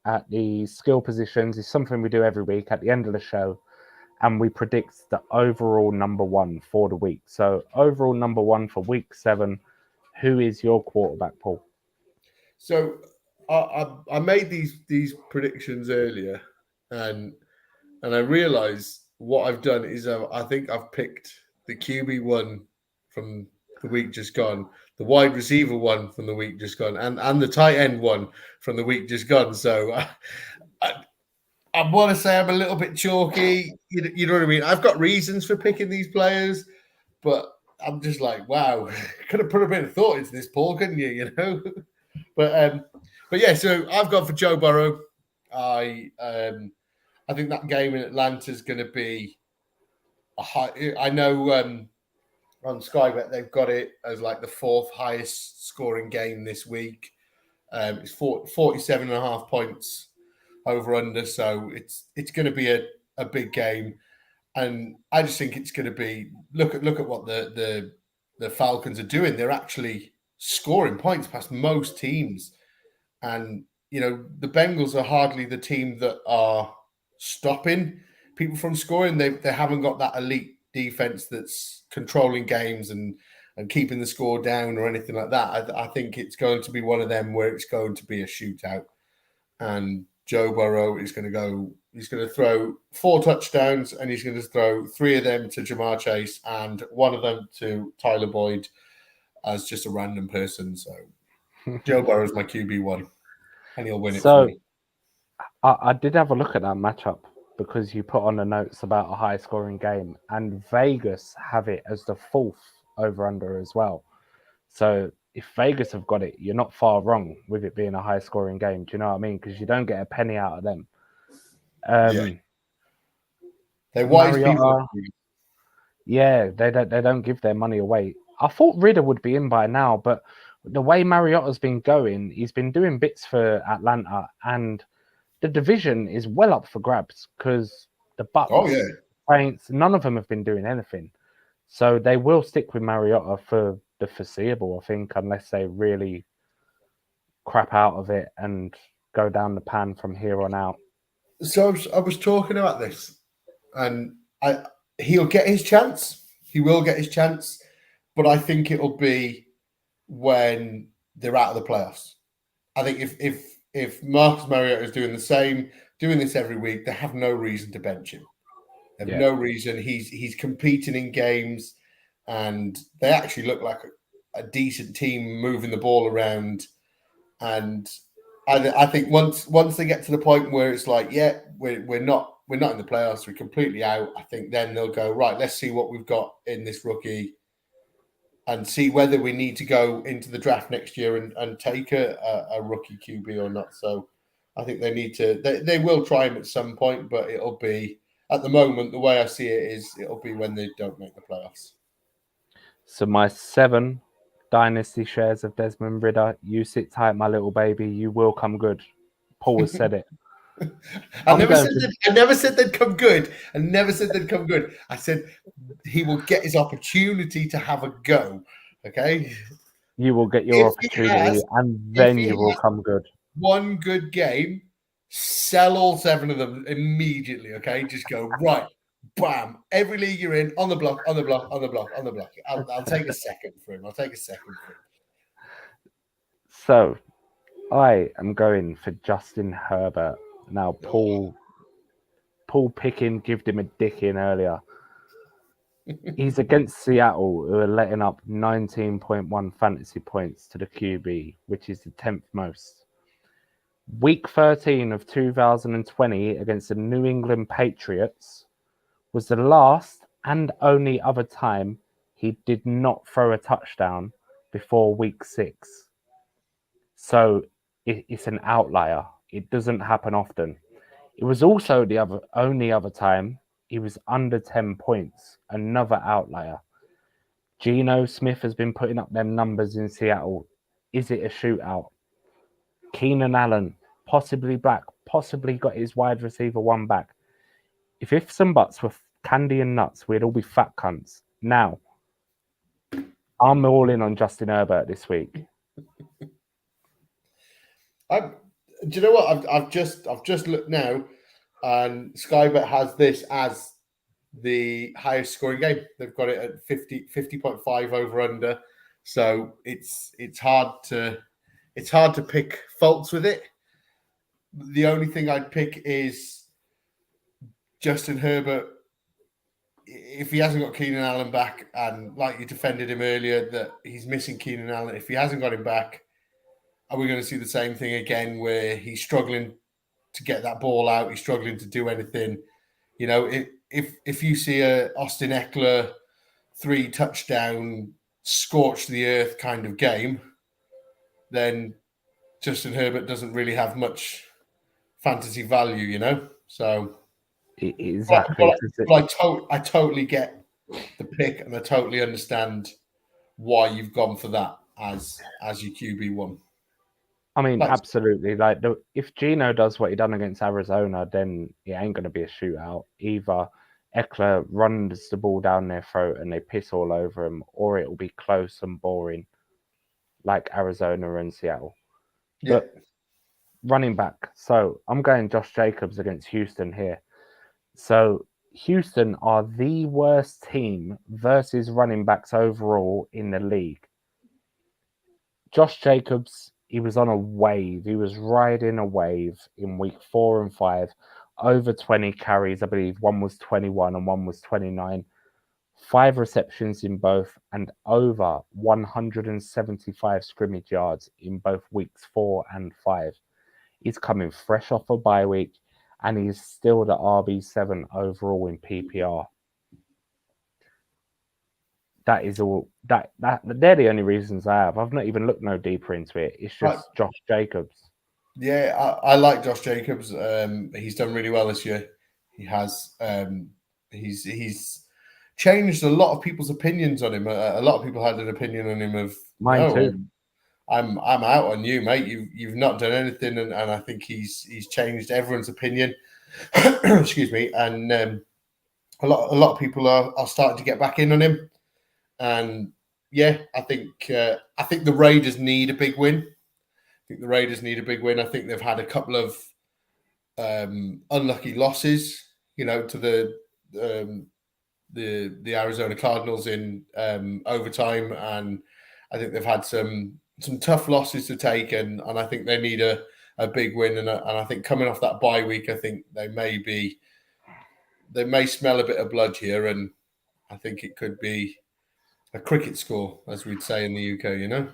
At the skill positions is something we do every week at the end of the show, and we predict the overall number 1 for the week. So overall number 1 for week 7, who is your quarterback, Paul? So I made these predictions earlier, and I realized what I've done is I think I've picked the QB1 from the week just gone, the wide receiver one from the week just gone, and the tight end one from the week just gone. So I want to say I'm a little bit chalky. You know what I mean? I've got reasons for picking these players, but I'm just like, wow, could have put a bit of thought into this, Paul, couldn't you? You know, but yeah. So I've gone for Joe Burrow. I think that game in Atlanta is going to be a high. I know on Skybet they've got it as like the 4th highest scoring game this week. It's 47.5 points over under, so it's going to be a big game, and I just think it's going to be look at what the Falcons are doing. They're actually scoring points past most teams, and the Bengals are hardly the team that are stopping people from scoring. They haven't got that elite defense that's controlling games and keeping the score down or anything like that. I think it's going to be one of them where it's going to be a shootout, and Joe Burrow is going to go. He's going to throw 4 touchdowns, and he's going to throw 3 of them to Jamar Chase and 1 of them to Tyler Boyd as just a random person. So Joe Burrow is my QB1, and he'll win it for me. I did have a look at that matchup because you put on the notes about a high-scoring game, and Vegas have it as the 4th over-under as well. So if Vegas have got it, you're not far wrong with it being a high-scoring game. Do you know what I mean? Because you don't get a penny out of them. They're wise people. Yeah, they don't give their money away. I thought Ridder would be in by now, but the way Mariotta's been going, he's been doing bits for Atlanta, and the division is well up for grabs because the Bucks, Saints, none of them have been doing anything. So they will stick with Mariota for the foreseeable, I think, unless they really crap out of it and go down the pan from here on out. So I was talking about this, and he'll get his chance. He will get his chance, but I think it'll be when they're out of the playoffs. I think if Marcus Mariota is doing this every week, they have no reason to bench him. They have no reason. He's competing in games, and they actually look like a decent team moving the ball around. And I think once they get to the point where it's like, yeah, we're not in the playoffs, we're completely out. I think then they'll go, right, let's see what we've got in this rookie, and see whether we need to go into the draft next year and take a rookie QB or not. So I think they need to. They will try him at some point, but it'll be at the moment. The way I see it is, it'll be when they don't make the playoffs. So my 7 dynasty shares of Desmond Ridder. You sit tight, my little baby. You will come good. Paul has said it. I never said they'd come good. I never said they'd come good. I said he will get his opportunity to have a go. Okay. You will get your opportunity, and then you will come good. One good game, sell all 7 of them immediately. Okay, just go right, bam. Every league you're in, on the block. I'll take a second for him. So, I am going for Justin Herbert. Now, Paul Picken gave him a dick in earlier. He's against Seattle, who are letting up 19.1 fantasy points to the QB, which is the 10th most. Week 13 of 2020 against the New England Patriots was the last and only other time he did not throw a touchdown before week 6. So it's an outlier. It doesn't happen often. It was also the only other time he was under 10 points. Another outlier. Geno Smith has been putting up them numbers in Seattle. Is it a shootout? Keenan Allen, possibly back, possibly got his wide receiver 1 back. If ifs and buts were candy and nuts, we'd all be fat cunts. Now, I'm all in on Justin Herbert this week. Do you know what? I've just looked now, and Skybet has this as the highest scoring game. They've got it at 50.5 over under. So it's hard to pick faults with it. The only thing I'd pick is Justin Herbert. If he hasn't got Keenan Allen back, and like you defended him earlier, that he's missing Keenan Allen. If he hasn't got him back, are we going to see the same thing again where he's struggling to get that ball out? He's struggling to do anything. You know, if you see a Austin Eckler 3 touchdown scorch the earth kind of game, then Justin Herbert doesn't really have much fantasy value, you know? So exactly. But I totally get the pick, and I totally understand why you've gone for that as your QB1. I mean, absolutely. Like, if Geno does what he done against Arizona, then it ain't going to be a shootout. Either Eckler runs the ball down their throat and they piss all over him, or it will be close and boring, like Arizona and Seattle. Yeah. But running back. So I'm going Josh Jacobs against Houston here. So Houston are the worst team versus running backs overall in the league. Josh Jacobs, he was on a wave. He was riding a wave in week 4 and 5. Over 20 carries, I believe. One was 21 and one was 29. 5 receptions in both, and over 175 scrimmage yards in both weeks 4 and 5. He's coming fresh off a bye week, and he's still the RB7 overall in PPR. That is all. That they're the only reasons I have. I've not even looked no deeper into it. It's just Josh Jacobs. Yeah, I like Josh Jacobs. He's done really well this year. He has. He's changed a lot of people's opinions on him. A lot of people had an opinion on him of mine too. I'm out on you, mate. You've not done anything, and I think he's changed everyone's opinion. Excuse me. And a lot of people are starting to get back in on him. And yeah, I think the Raiders need a big win. think the Raiders need a big win. I think they've had a couple of unlucky losses, to the Arizona Cardinals in overtime, and I think they've had some tough losses to take, and I think they need a big win, and I think coming off that bye week, I think they may smell a bit of blood here, and I think it could be a cricket score, as we'd say in the UK,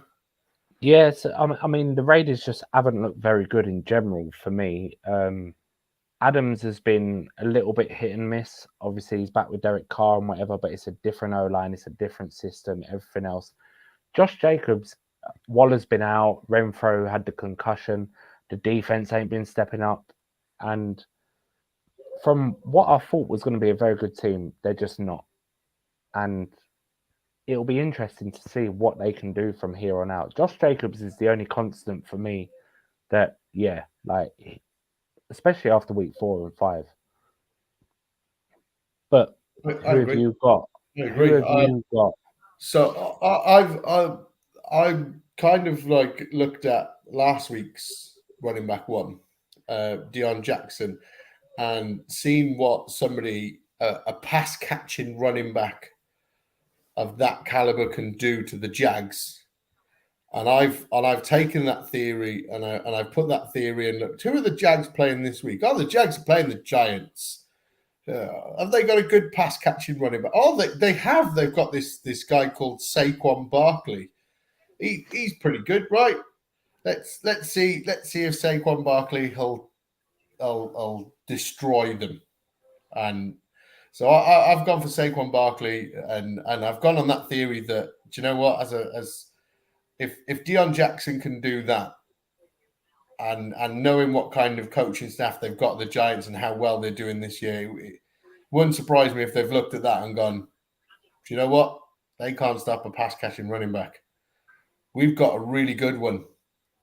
Yes, I mean the Raiders just haven't looked very good in general for me. Adams has been a little bit hit and miss. Obviously, he's back with Derek Carr and whatever, but it's a different O-line, it's a different system, everything else. Josh Jacobs, Waller's been out, Renfro had the concussion, the defense ain't been stepping up, and from what I thought was going to be a very good team, they're just not. And it'll be interesting to see what they can do from here on out. Josh Jacobs is the only constant for me that, especially after week 4 and 5. But who have you got? I agree. Who have you got? So I've kind of looked at last week's running back one, Deion Jackson, and seen what a pass catching running back of that caliber can do to the Jags. And I've taken that theory and I've put that theory and looked, who are the Jags playing this week? Oh, the Jags are playing the Giants. Have they got a good pass catching running back? Oh, they have. They've got this guy called Saquon Barkley. He's pretty good, right? Let's see if Saquon Barkley will destroy them. And so I've gone for Saquon Barkley, and I've gone on that theory that, do you know what, if Deion Jackson can do that, and knowing what kind of coaching staff they've got, the Giants, and how well they're doing this year, it wouldn't surprise me if they've looked at that and gone, do you know what? They can't stop a pass-catching running back. We've got a really good one.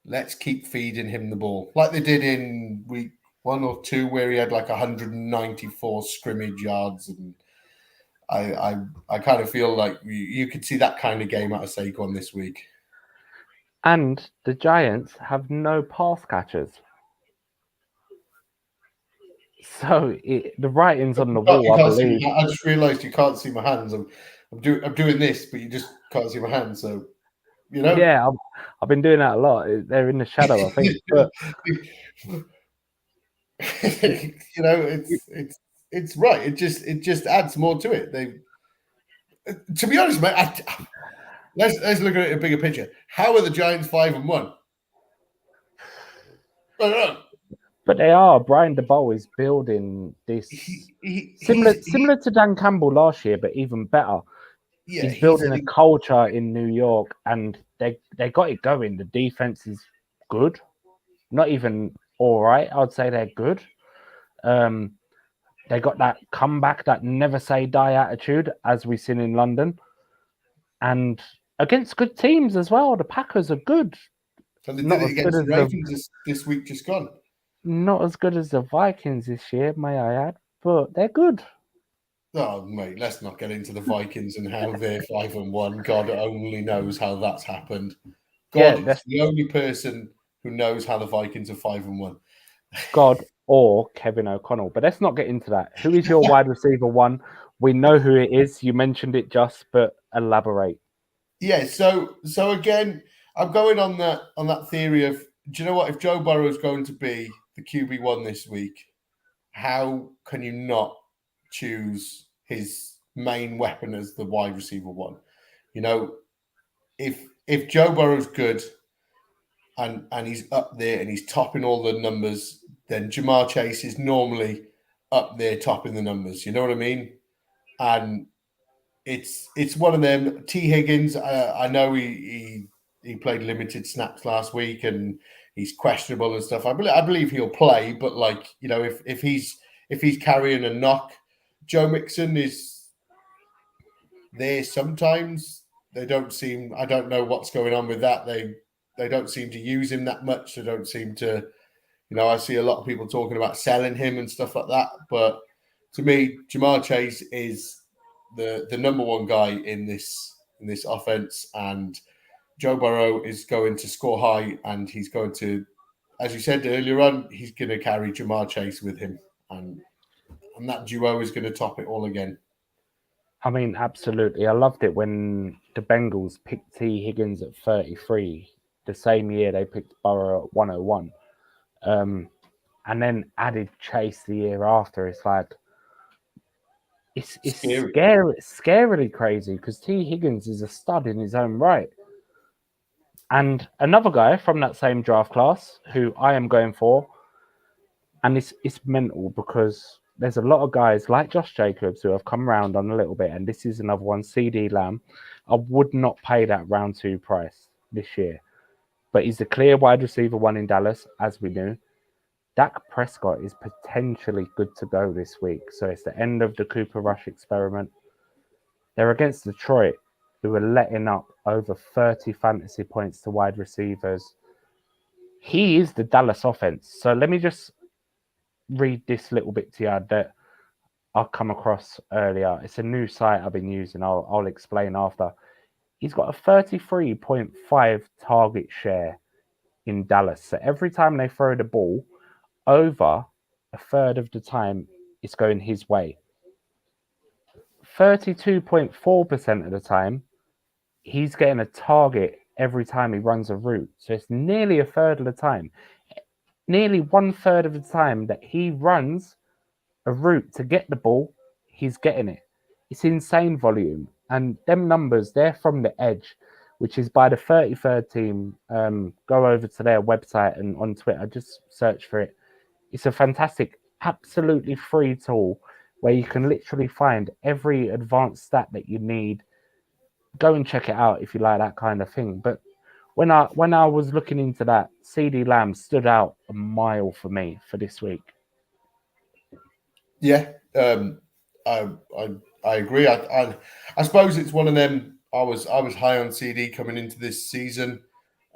Let's keep feeding him the ball. Like they did in week 1 or 2, where he had 194 scrimmage yards. And I kind of feel like you could see that kind of game out of Saquon this week. And the Giants have no pass catchers. So the writing's on the wall, I believe. I just realised you can't see my hands. I'm doing this, but you just can't see my hands. So, Yeah, I've been doing that a lot. They're in the shadow, I think. But it's right. It just adds more to it. To be honest, mate, let's look at it in a bigger picture. How are the Giants 5-1? I don't know. But they are. Brian DeBoer is building this similar to Dan Campbell last year, but even better. Yeah, he's building a culture in New York, and they got it going. The defense is good, not even all right. I would say they're good. They got that comeback, that never say die attitude, as we've seen in London, and against good teams as well. The Packers are good. And they did it against the Ravens this week, just gone. Not as good as the Vikings this year, may I add, but they're good. Oh, mate, let's not get into the Vikings and how they're 5-1. God only knows how that's happened. God is the only person who knows how the Vikings are 5-1. God or Kevin O'Connell. But let's not get into that. Who is your wide receiver one? We know who it is. You mentioned it just, but elaborate. Yeah, so again, I'm going on that theory of, do you know what? If Joe Burrow is going to be the QB1 this week, how can you not choose his main weapon as the wide receiver one? If Joe Burrow's good and he's up there and he's topping all the numbers, then Jamar Chase is normally up there topping the numbers. You know what I mean? And it's one of them. T. Higgins, I know he played limited snaps last week and he's questionable and stuff. I believe he'll play, but if he's carrying a knock, Joe Mixon is there sometimes. They don't seem. I don't know what's going on with that. They don't seem to use him that much. They don't seem to. I see a lot of people talking about selling him and stuff like that. But to me, Jamar Chase is the number one guy in this offense, and Joe Burrow is going to score high, and he's going to, as you said earlier on, he's going to carry Jamar Chase with him, and that duo is going to top it all again. I mean, absolutely. I loved it when the Bengals picked T. Higgins at 33, the same year they picked Burrow at 101, and then added Chase the year after. It's like, it's scarily crazy because T. Higgins is a stud in his own right. And another guy from that same draft class who I am going for, and it's mental because there's a lot of guys like Josh Jacobs who have come around on a little bit, and this is another one, CD Lamb. I would not pay that round 2 price this year, but he's the clear wide receiver 1 in Dallas, as we knew. Dak Prescott is potentially good to go this week, so it's the end of the Cooper Rush experiment. They're against Detroit, who are letting up over 30 fantasy points to wide receivers. He is the Dallas offense. So let me just read this little bit to you that I've come across earlier. It's a new site I've been using. I'll explain after. He's got a 33.5 target share in Dallas. So every time they throw the ball, over a third of the time it's going his way. 32.4% of the time, he's getting a target every time he runs a route. So it's nearly a third of the time. Nearly 1/3 of the time that he runs a route to get the ball, he's getting it. It's insane volume. And them numbers, they're from the Edge, which is by the 33rd team. Go over to their website and on Twitter, just search for it. It's a fantastic, absolutely free tool where you can literally find every advanced stat that you need. Go and check it out if you like that kind of thing. But when I was looking into that, CD Lamb stood out a mile for me for this week. Yeah, I agree. I suppose it's one of them. I was high on CD coming into this season.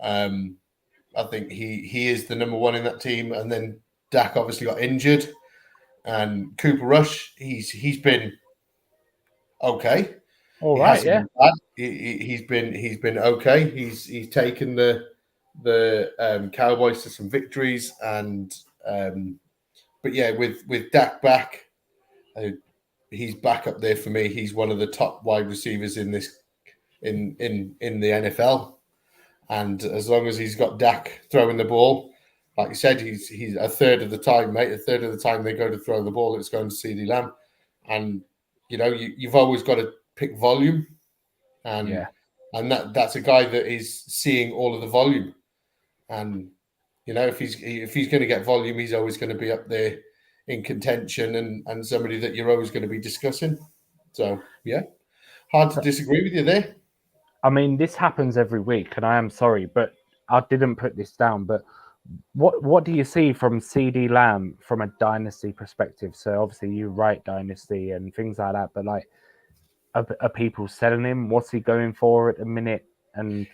I think he is the number 1 in that team, and then Dak obviously got injured, and Cooper Rush he's been okay. All right, yeah. He's been okay. He's taken the Cowboys to some victories, and but yeah, with Dak back, he's back up there for me. He's one of the top wide receivers in this in the NFL, and as long as he's got Dak throwing the ball, like you said, he's a third of the time, mate. A third of the time they go to throw the ball, it's going to CD Lamb, and you've always got to pick volume, and that's a guy that is seeing all of the volume, and if he's going to get volume, he's always going to be up there in contention and somebody that you're always going to be discussing. So yeah, hard to disagree with you there. I mean, this happens every week, and I am sorry, but I didn't put this down. But what do you see from CD Lamb from a dynasty perspective? So obviously you write dynasty and things like that, but like, are people selling him? What's he going for at the minute? And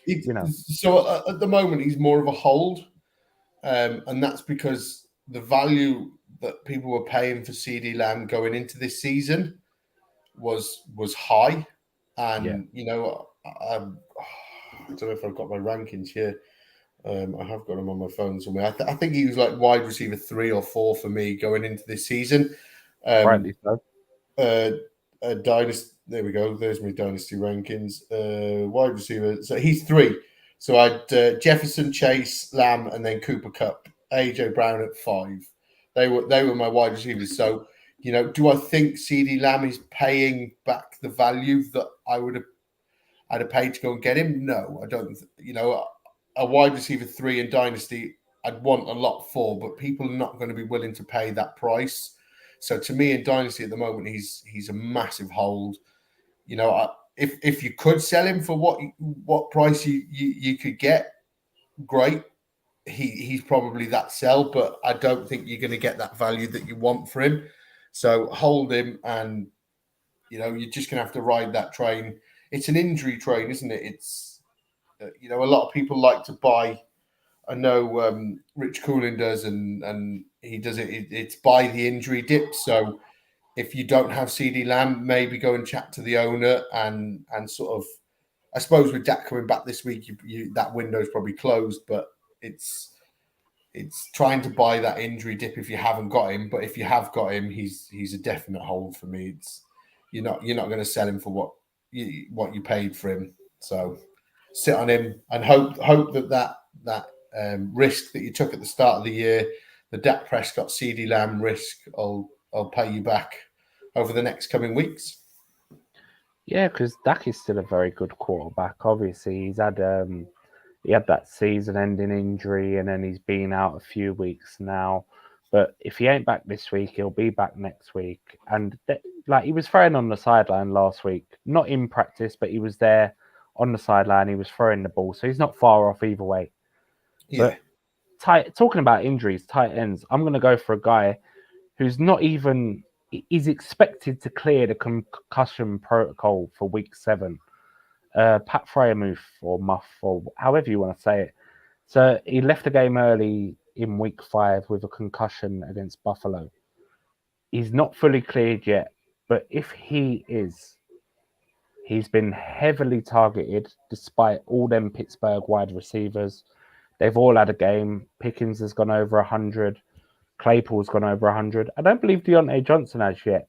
so at the moment he's more of a hold, and that's because the value that people were paying for CD Lamb going into this season was high, and I don't know if I've got my rankings here. I have got them on my phone somewhere. I think he was like wide receiver 3 or 4 for me going into this season. Rightly so. Dynasty. There we go. There's my dynasty rankings. Wide receiver. So he's 3. So I had Jefferson, Chase, Lamb, and then Cooper Kupp, AJ Brown at 5. They were my wide receivers. So do I think CD Lamb is paying back the value that I'd have paid to go and get him? No, I don't. A wide receiver 3 in dynasty, I'd want a lot for, but people are not going to be willing to pay that price. So to me, in dynasty at the moment, he's a massive hold. If you could sell him for what price you could get, great. He's probably that sell, but I don't think you're going to get that value that you want for him. So hold him, and you're just going to have to ride that train. It's an injury train, isn't it? It's a lot of people like to buy. I know Rich Coolin does, and he does it. It's buy the injury dip. So if you don't have CD Lamb, maybe go and chat to the owner and sort of I suppose with Dak coming back this week, that window's probably closed, but it's trying to buy that injury dip if you haven't got him. But if you have got him, he's a definite hold for me. You're not going to sell him for what you paid for him. So sit on him and hope that risk that you took at the start of the year, the Dak Prescott, CeeDee Lamb risk, I'll pay you back over the next coming weeks. Yeah, because Dak is still a very good quarterback. Obviously, he's had he had that season-ending injury, and then he's been out a few weeks now. But if he ain't back this week, he'll be back next week. And he was throwing on the sideline last week, not in practice, but he was there on the sideline. He was throwing the ball, so he's not far off either way. Yeah. But talking about injuries, tight ends, I'm going to go for a guy who's not even. He's expected to clear the concussion protocol for week 7. Pat Fryermuth or Muff or however you want to say it. So he left the game early in week 5 with a concussion against Buffalo. He's not fully cleared yet, but if he is, he's been heavily targeted despite all them Pittsburgh wide receivers. They've all had a game. Pickens has gone over 100. Claypool's gone over 100. I don't believe Deontay Johnson has yet.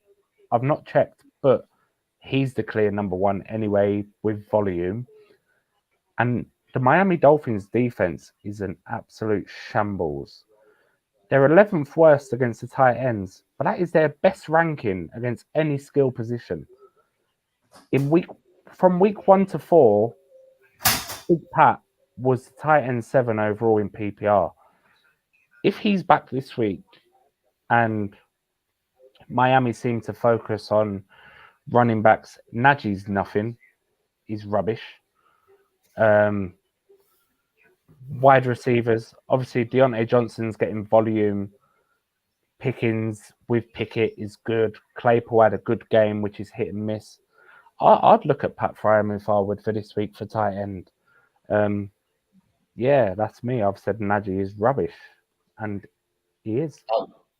I've not checked, but he's the clear number 1 anyway with volume. And the Miami Dolphins defense is an absolute shambles. They're 11th worst against the tight ends, but that is their best ranking against any skill position. From week 1 to 4, Big Pat was the tight end 7 overall in PPR. If he's back this week and Miami seem to focus on running backs, Najee's nothing. He's rubbish. Wide receivers, obviously Deontay Johnson's getting volume. Pickens with Pickett is good. Claypool had a good game, which is hit and miss. I'd look at Pat Fryermuth forward for this week for tight end. Yeah, that's me. I've said Najee is rubbish. And he is.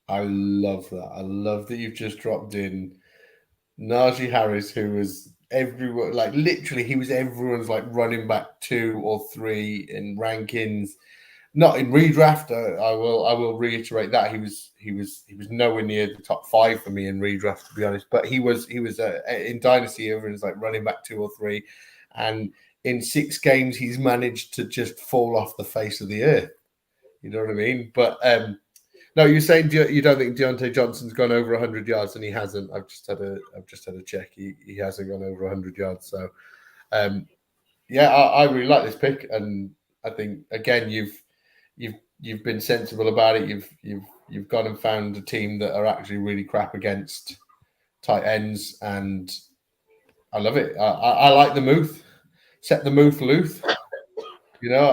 I love that. I love that you've just dropped in Najee Harris, who was everyone, like literally, he was everyone's like running back 2 or 3 in rankings. Not in redraft. I will reiterate that he was nowhere near the top 5 for me in redraft, to be honest. But he was in Dynasty, everyone's like running back 2 or 3, and in 6 games he's managed to just fall off the face of the earth. You know what I mean? But no, you're saying you don't think Deontay Johnson's gone over 100 yards, and he hasn't. I've just had a check. He hasn't gone over 100 yards. So, yeah, I really like this pick, and I think again you've been sensible about it. You've gone and found a team that are actually really crap against tight ends, and I love it. I like the move. Set the move loose. You know,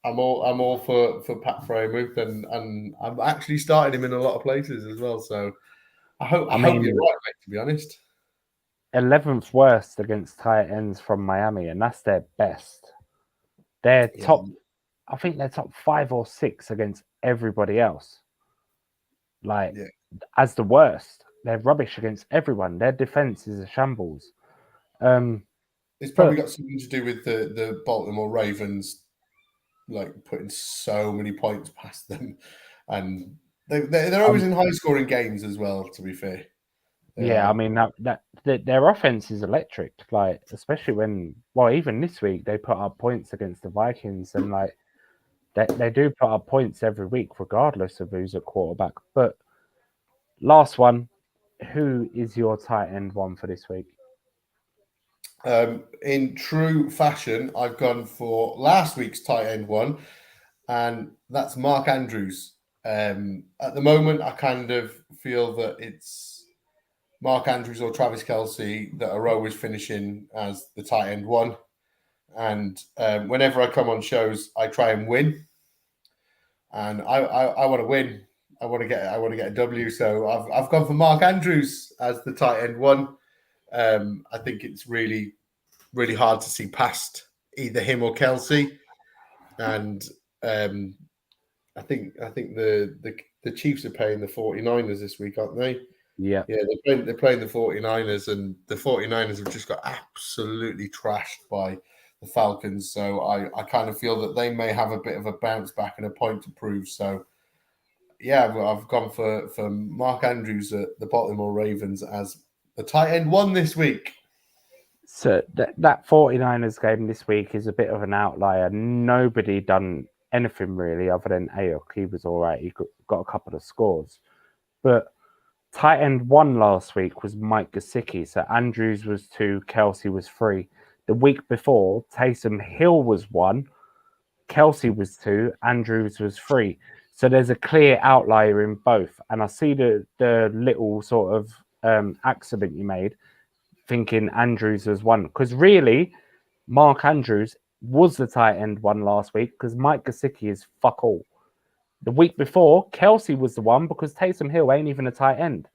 I'm all for Pat Fryermuth, and I'm actually starting him in a lot of places as well. So I hope you're right, mate, to be honest. 11th worst against tight ends from Miami, and that's their best. They're top. I think they're top 5 or 6 against everybody else. As the worst, they're rubbish against everyone. Their defense is a shambles. It's probably got something to do with the Baltimore Ravens, like putting so many points past them, and they're always in high scoring games as well. To be fair, I mean that their offense is electric. Like especially even this week they put up points against the Vikings, and like they do put up points every week, regardless of who's at quarterback. But last one, who is your tight end 1 for this week? In true fashion, I've gone for last week's tight end 1, and that's Mark Andrews. At the moment, I kind of feel that it's Mark Andrews or Travis Kelce that are always finishing as the tight end 1. And whenever I come on shows, I try and win, and I want to win. I want to get a W. So I've gone for Mark Andrews as the tight end 1. I think it's really, really hard to see past either him or Kelce, and I think the Chiefs are paying the 49ers this week, aren't they? Yeah. Yeah, they're playing the 49ers, and the 49ers have just got absolutely trashed by the Falcons. So I kind of feel that they may have a bit of a bounce back and a point to prove. So yeah, I've gone for Mark Andrews at the Baltimore Ravens as the tight end one this week. So that 49ers game this week is a bit of an outlier. Nobody done anything really other than Ayuk. He was all right. He got a couple of scores. But tight end one last week was Mike Gesicki. So Andrews was 2, Kelsey was 3. The week before, Taysom Hill was 1, Kelsey was 2, Andrews was 3. So there's a clear outlier in both. And I see the little sort of accident you made, thinking Andrews was 1. Because really, Mark Andrews was the tight end 1 last week because Mike Gesicki is fuck all. The week before, Kelsey was the 1 because Taysom Hill ain't even a tight end.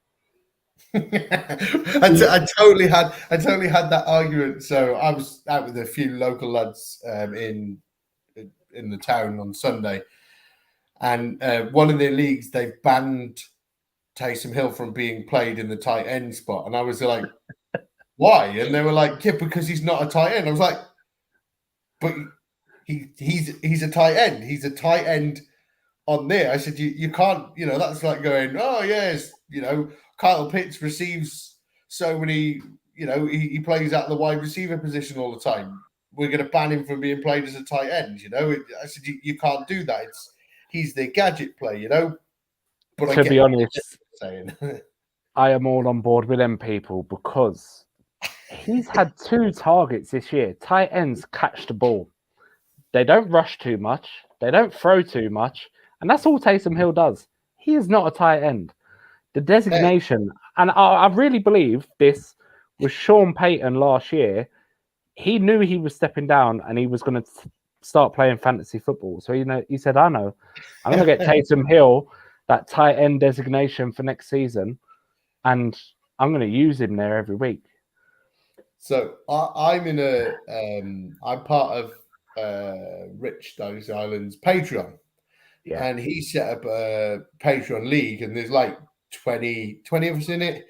I totally had that argument. So I was out with a few local lads in the town on Sunday, and one of their leagues they've banned Taysom Hill from being played in the tight end spot, and I was like, "Why?" And they were like, "Yeah, because he's not a tight end." I was like, "But he's a tight end. He's a tight end on there." I said, "You can't. That's like going, oh yes, Kyle Pitts receives so many. He plays out the wide receiver position all the time. We're going to ban him from being played as a tight end. I said, you can't do that. He's the gadget play. But to be honest, saying I am all on board with them people because he's had 2 targets this year. Tight ends catch the ball. They don't rush too much. They don't throw too much. And that's all Taysom Hill does. He is not a tight end. The designation, and I really believe this was Sean Payton last year. He knew he was stepping down and he was going to start playing fantasy football. So, he said, I'm going to get Taysom Hill that tight end designation for next season, and I'm going to use him there every week. So I'm I'm part of Rich Dynasty Island's Patreon. Yeah. And he set up a Patreon league, and there's like 20 of us in it,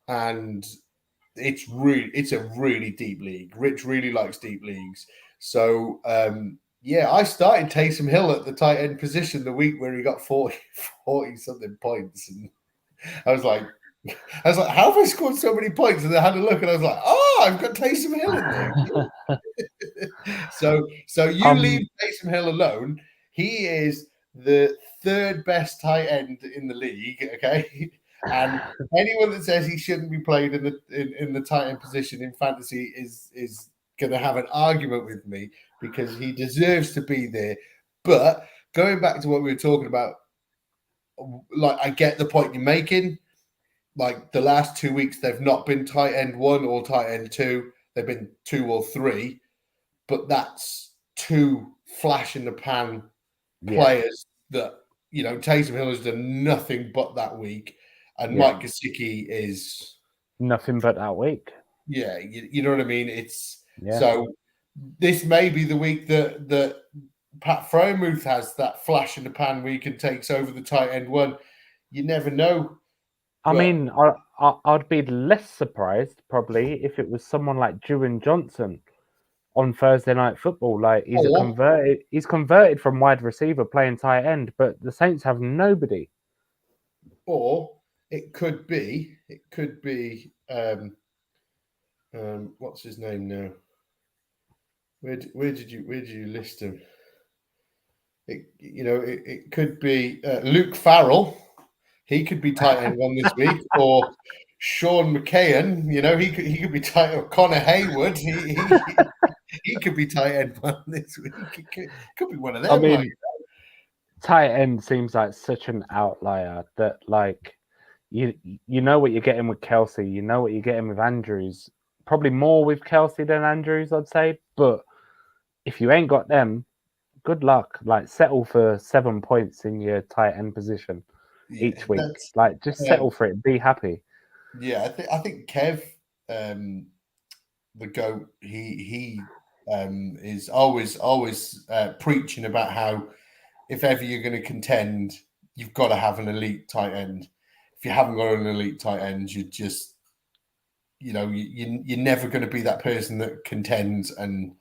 and it's a really deep league. Rich really likes deep leagues. So I started Taysom Hill at the tight end position the week where he got 40 something points, and I was like, how have I scored so many points? And I had a look, and I was like, I've got Taysom Hill in there. so you leave Taysom Hill alone. He is the 3rd best tight end in the league, okay? And anyone that says he shouldn't be played in the tight end position in fantasy is going to have an argument with me, because he deserves to be there. But going back to what we were talking about, like, I get the point you're making. Like, the last 2 weeks, they've not been tight end 1 or tight end 2. They've been 2 or 3. But that's 2 flash in the pan players that, Taysom Hill has done nothing but that week. And Mike Gesicki is nothing but that week. Yeah, you know what I mean? So this may be the week that Pat Frymuth has that flash in the pan week and takes over the tight end 1. You never know. I mean, I'd be less surprised probably if it was someone like Juwan Johnson on Thursday Night Football. Like, he's converted from wide receiver playing tight end, but the Saints have nobody. Or it could be what's his name now? Where did you list him? It could be Luke Farrell. He could be tight end 1 this week, or Sean McKayan. He could be tight end. Connor Hayward. He could be tight end 1 this week. It could be one of them. I mean, tight end seems like such an outlier that, like, you know what you're getting with Kelsey. You know what you're getting with Andrews. Probably more with Kelsey than Andrews, I'd say. But if you ain't got them, good luck. Like, settle for 7 points in your tight end position each week. Like, just settle for it. Be happy. Yeah, I think Kev, the GOAT, he is always preaching about how if ever you're going to contend, you've got to have an elite tight end. if you haven't got an elite tight end, you just, you're never going to be that person that contends. And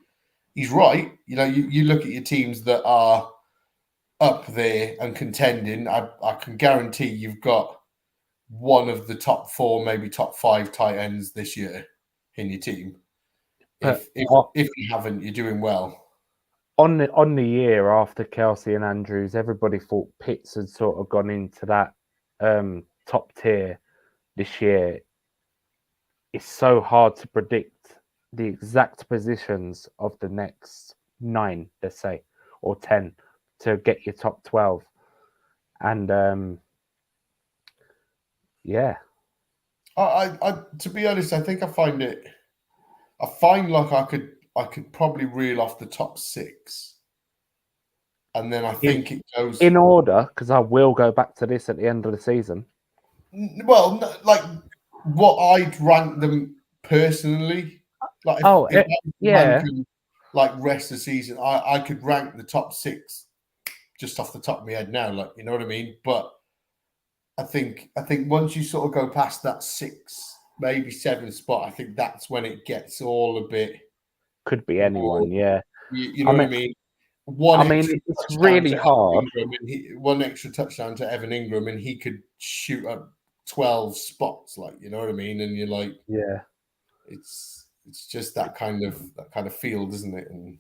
he's right. You look at your teams that are up there and contending. I can guarantee you've got one of the top 4, maybe top 5 tight ends this year in your team. If you haven't, you're doing well. On the year after Kelsey and Andrews, everybody thought Pitts had sort of gone into that top tier this year. It's so hard to predict the exact positions of the next 9, let's say, or 10 to get your top 12. And yeah. I to be honest, I think I find like I could probably reel off the top 6. And then I think it goes in order, because I will go back to this at the end of the season. Well, like what I'd rank them personally. Like if man can like rest the season, I could rank the top 6 just off the top of my head now. Like, you know what I mean? But I think once you sort of go past that 6, maybe 7 spot, I think that's when it gets all a bit. Could be anyone, yeah. You know what I mean? It's really hard. One extra touchdown to Evan Ingram, and he could shoot up 12 spots. Like, you know what I mean? And you're like, yeah, it's just that kind of field, isn't it? And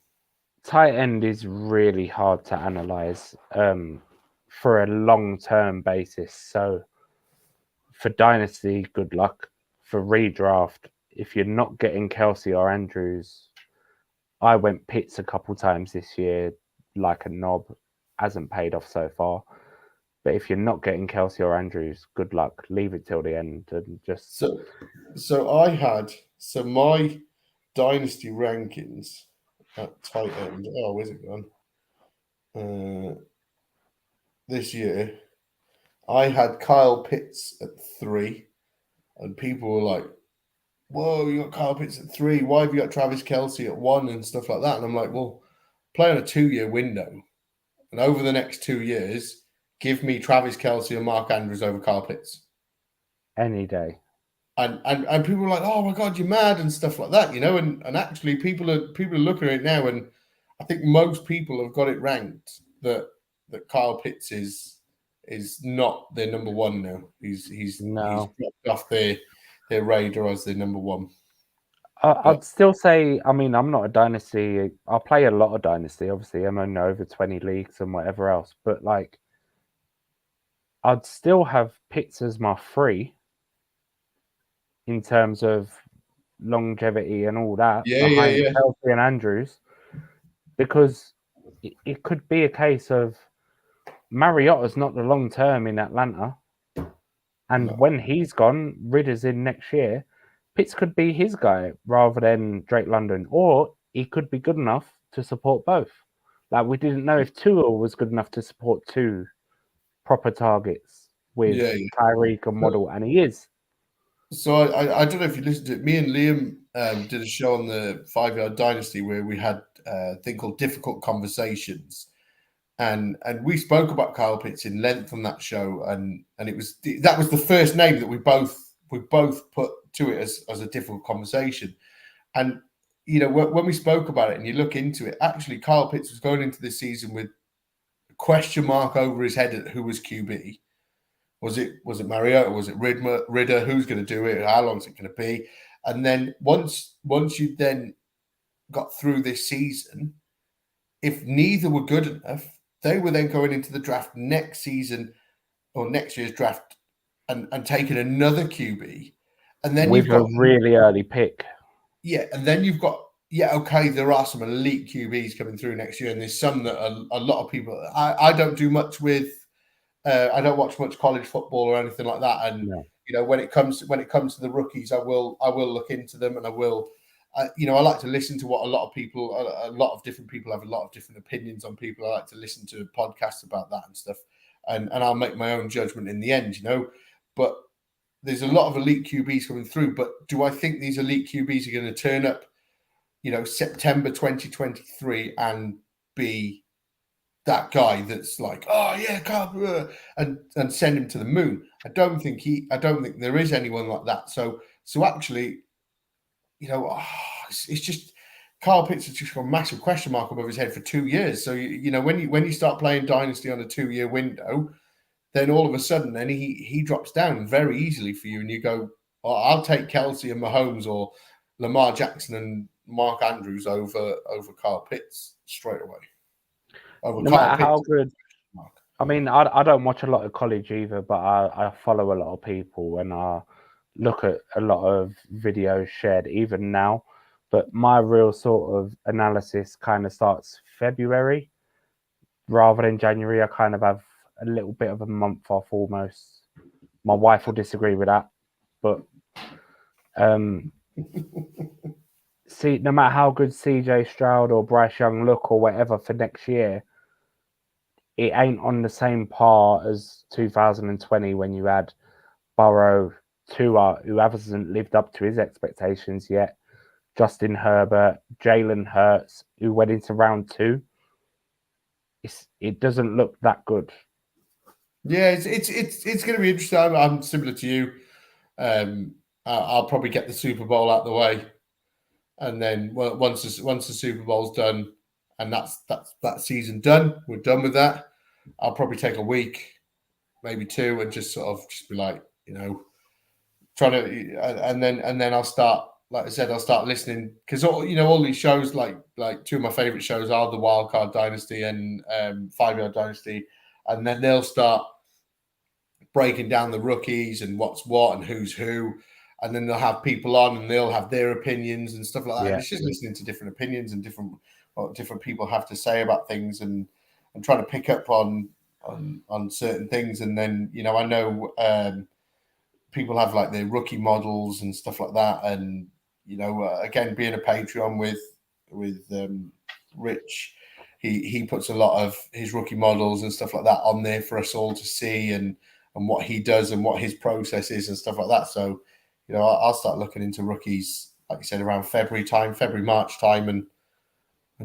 tight end is really hard to analyze for a long-term basis. So for Dynasty, good luck. For redraft, if you're not getting Kelsey or Andrews, I went Pitts a couple times this year, like a knob. Hasn't paid off so far. But if you're not getting Kelsey or Andrews, good luck. Leave it till the end and just. So I had my Dynasty rankings at tight end. Oh, where's it gone? This year, I had Kyle Pitts at 3, and people were like, "Whoa, you got Kyle Pitts at 3. Why have you got Travis Kelce at 1 and stuff like that?" And I'm like, "Well, play on a 2-year window, and over the next 2 years, give me Travis Kelce and Mark Andrews over Kyle Pitts any day." And people were like, "Oh my God, you're mad," and stuff like that, And actually, people are looking at it now, and I think most people have got it ranked that Kyle Pitts is not their number 1 now. He's dropped off their radar as their number 1. I'd still say, I mean, I'm not a Dynasty. I play a lot of Dynasty. Obviously, I'm in over 20 leagues and whatever else. But, like, I'd still have Pitts as my 3 in terms of longevity and all that. Behind Kelsey and Andrews. Because it could be a case of Mariotta's not the long term in Atlanta. And when he's gone, Ridder's in next year. Pitts could be his guy rather than Drake London, or he could be good enough to support both. Like, we didn't know if Tua was good enough to support 2 proper targets with Tyreek and Waddle, and he is. So I don't know if you listened to it. Me and Liam did a show on the 5-Yard Dynasty where we had a thing called Difficult Conversations, and we spoke about Kyle Pitts in length on that show, and that was the first name that we both put to it as a difficult conversation. And when we spoke about it and you look into it, actually Kyle Pitts was going into this season with a question mark over his head at who was QB. Was it Mariota? Was it Ridder? Who's going to do it? How long is it going to be? And then once you then got through this season, if neither were good enough, they were then going into the draft next season or next year's draft and taking another QB. And then with a really early pick. Yeah, and then you've got, okay, there are some elite QBs coming through next year, and there's some that a lot of people. I don't do much with. I don't watch much college football or anything like that, and when it comes to the rookies, I will look into them, and I will. I like to listen to what a lot of different people have a lot of different opinions on people. I like to listen to podcasts about that and stuff, and I'll make my own judgment in the end, But there's a lot of elite QBs coming through, but do I think these elite QBs are going to turn up, September 2023 and be that guy that's like, oh yeah, Carl, and send him to the moon. I don't think there is anyone like that. So actually, it's just Carl Pitts has just got a massive question mark above his head for 2 years. So when you start playing Dynasty on a 2-year window, then all of a sudden then he drops down very easily for you, and you go, oh, I'll take Kelsey and Mahomes or Lamar Jackson and Mark Andrews over Carl Pitts straight away. No matter how good. I mean, I don't watch a lot of college either, but I follow a lot of people and I look at a lot of videos shared even now. But my real sort of analysis kind of starts February rather than January. I kind of have a little bit of a month off almost. My wife will disagree with that, but see, no matter how good CJ Stroud or Bryce Young look or whatever for next year, it ain't on the same par as 2020 when you had Burrow, Tua, who hasn't lived up to his expectations yet, Justin Herbert, Jalen Hurts, who went into round 2. It doesn't look that good. Yeah, it's going to be interesting. I'm similar to you. I'll probably get the Super Bowl out of the way, and then once the Super Bowl's done, and that's that season done, we're done with that. I'll probably take a week, maybe 2, and just be like, trying to, and then I'll start. Like I said, I'll start listening because all these shows, like 2 of my favorite shows are the Wildcard Dynasty and 5-Yard Dynasty, and then they'll start breaking down the rookies and what's what and who's who, and then they'll have people on and they'll have their opinions and stuff like that. Yeah. And it's just listening to different opinions and what different people have to say about things and trying to pick up on certain things. And then I know people have like their rookie models and stuff like that, and again, being a Patreon with Rich, he puts a lot of his rookie models and stuff like that on there for us all to see and what he does and what his process is and stuff like that. So, I'll start looking into rookies, like you said, around February, March time, and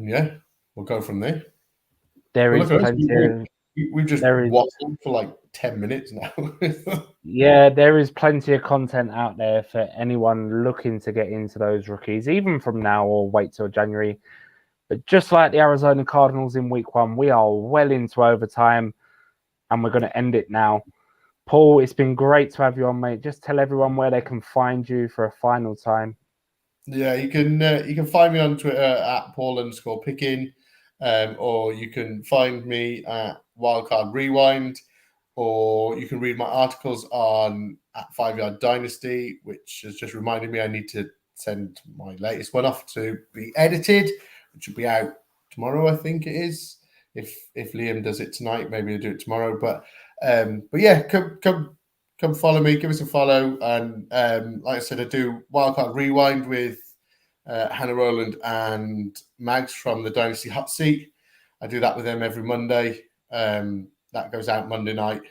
yeah, we'll go from there. We've just waffled for like 10 minutes now. Yeah, there is plenty of content out there for anyone looking to get into those rookies, even from now or wait till January. But just like the Arizona Cardinals in week 1, we are well into overtime and we're going to end it now. Paul, it's been great to have you on, mate. Just tell everyone where they can find you for a final time. Yeah, you can find me on Twitter at Paul_Picken, or you can find me at Wildcard Rewind, or you can read my articles on at 5-Yard Dynasty, which has just reminded me I need to send my latest one off to be edited, which will be out tomorrow, I think it is. If Liam does it tonight, maybe I'll do it tomorrow. But yeah, come follow me, give us a follow. And like I said, I do Wildcard Rewind with Hannah Rowland and Mags from the Dynasty Hot Seat. I do that with them every Monday. That goes out Monday night,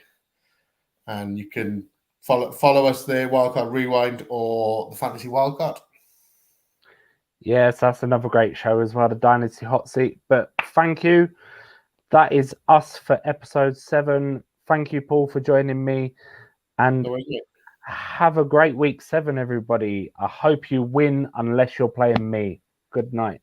and you can follow us there, Wildcard Rewind or the Fantasy Wildcard. Yes, that's another great show as well, the Dynasty Hot Seat. But thank you. That is us for episode 7. Thank you, Paul, for joining me. And have a great week 7, everybody. I hope you win unless you're playing me. Good night.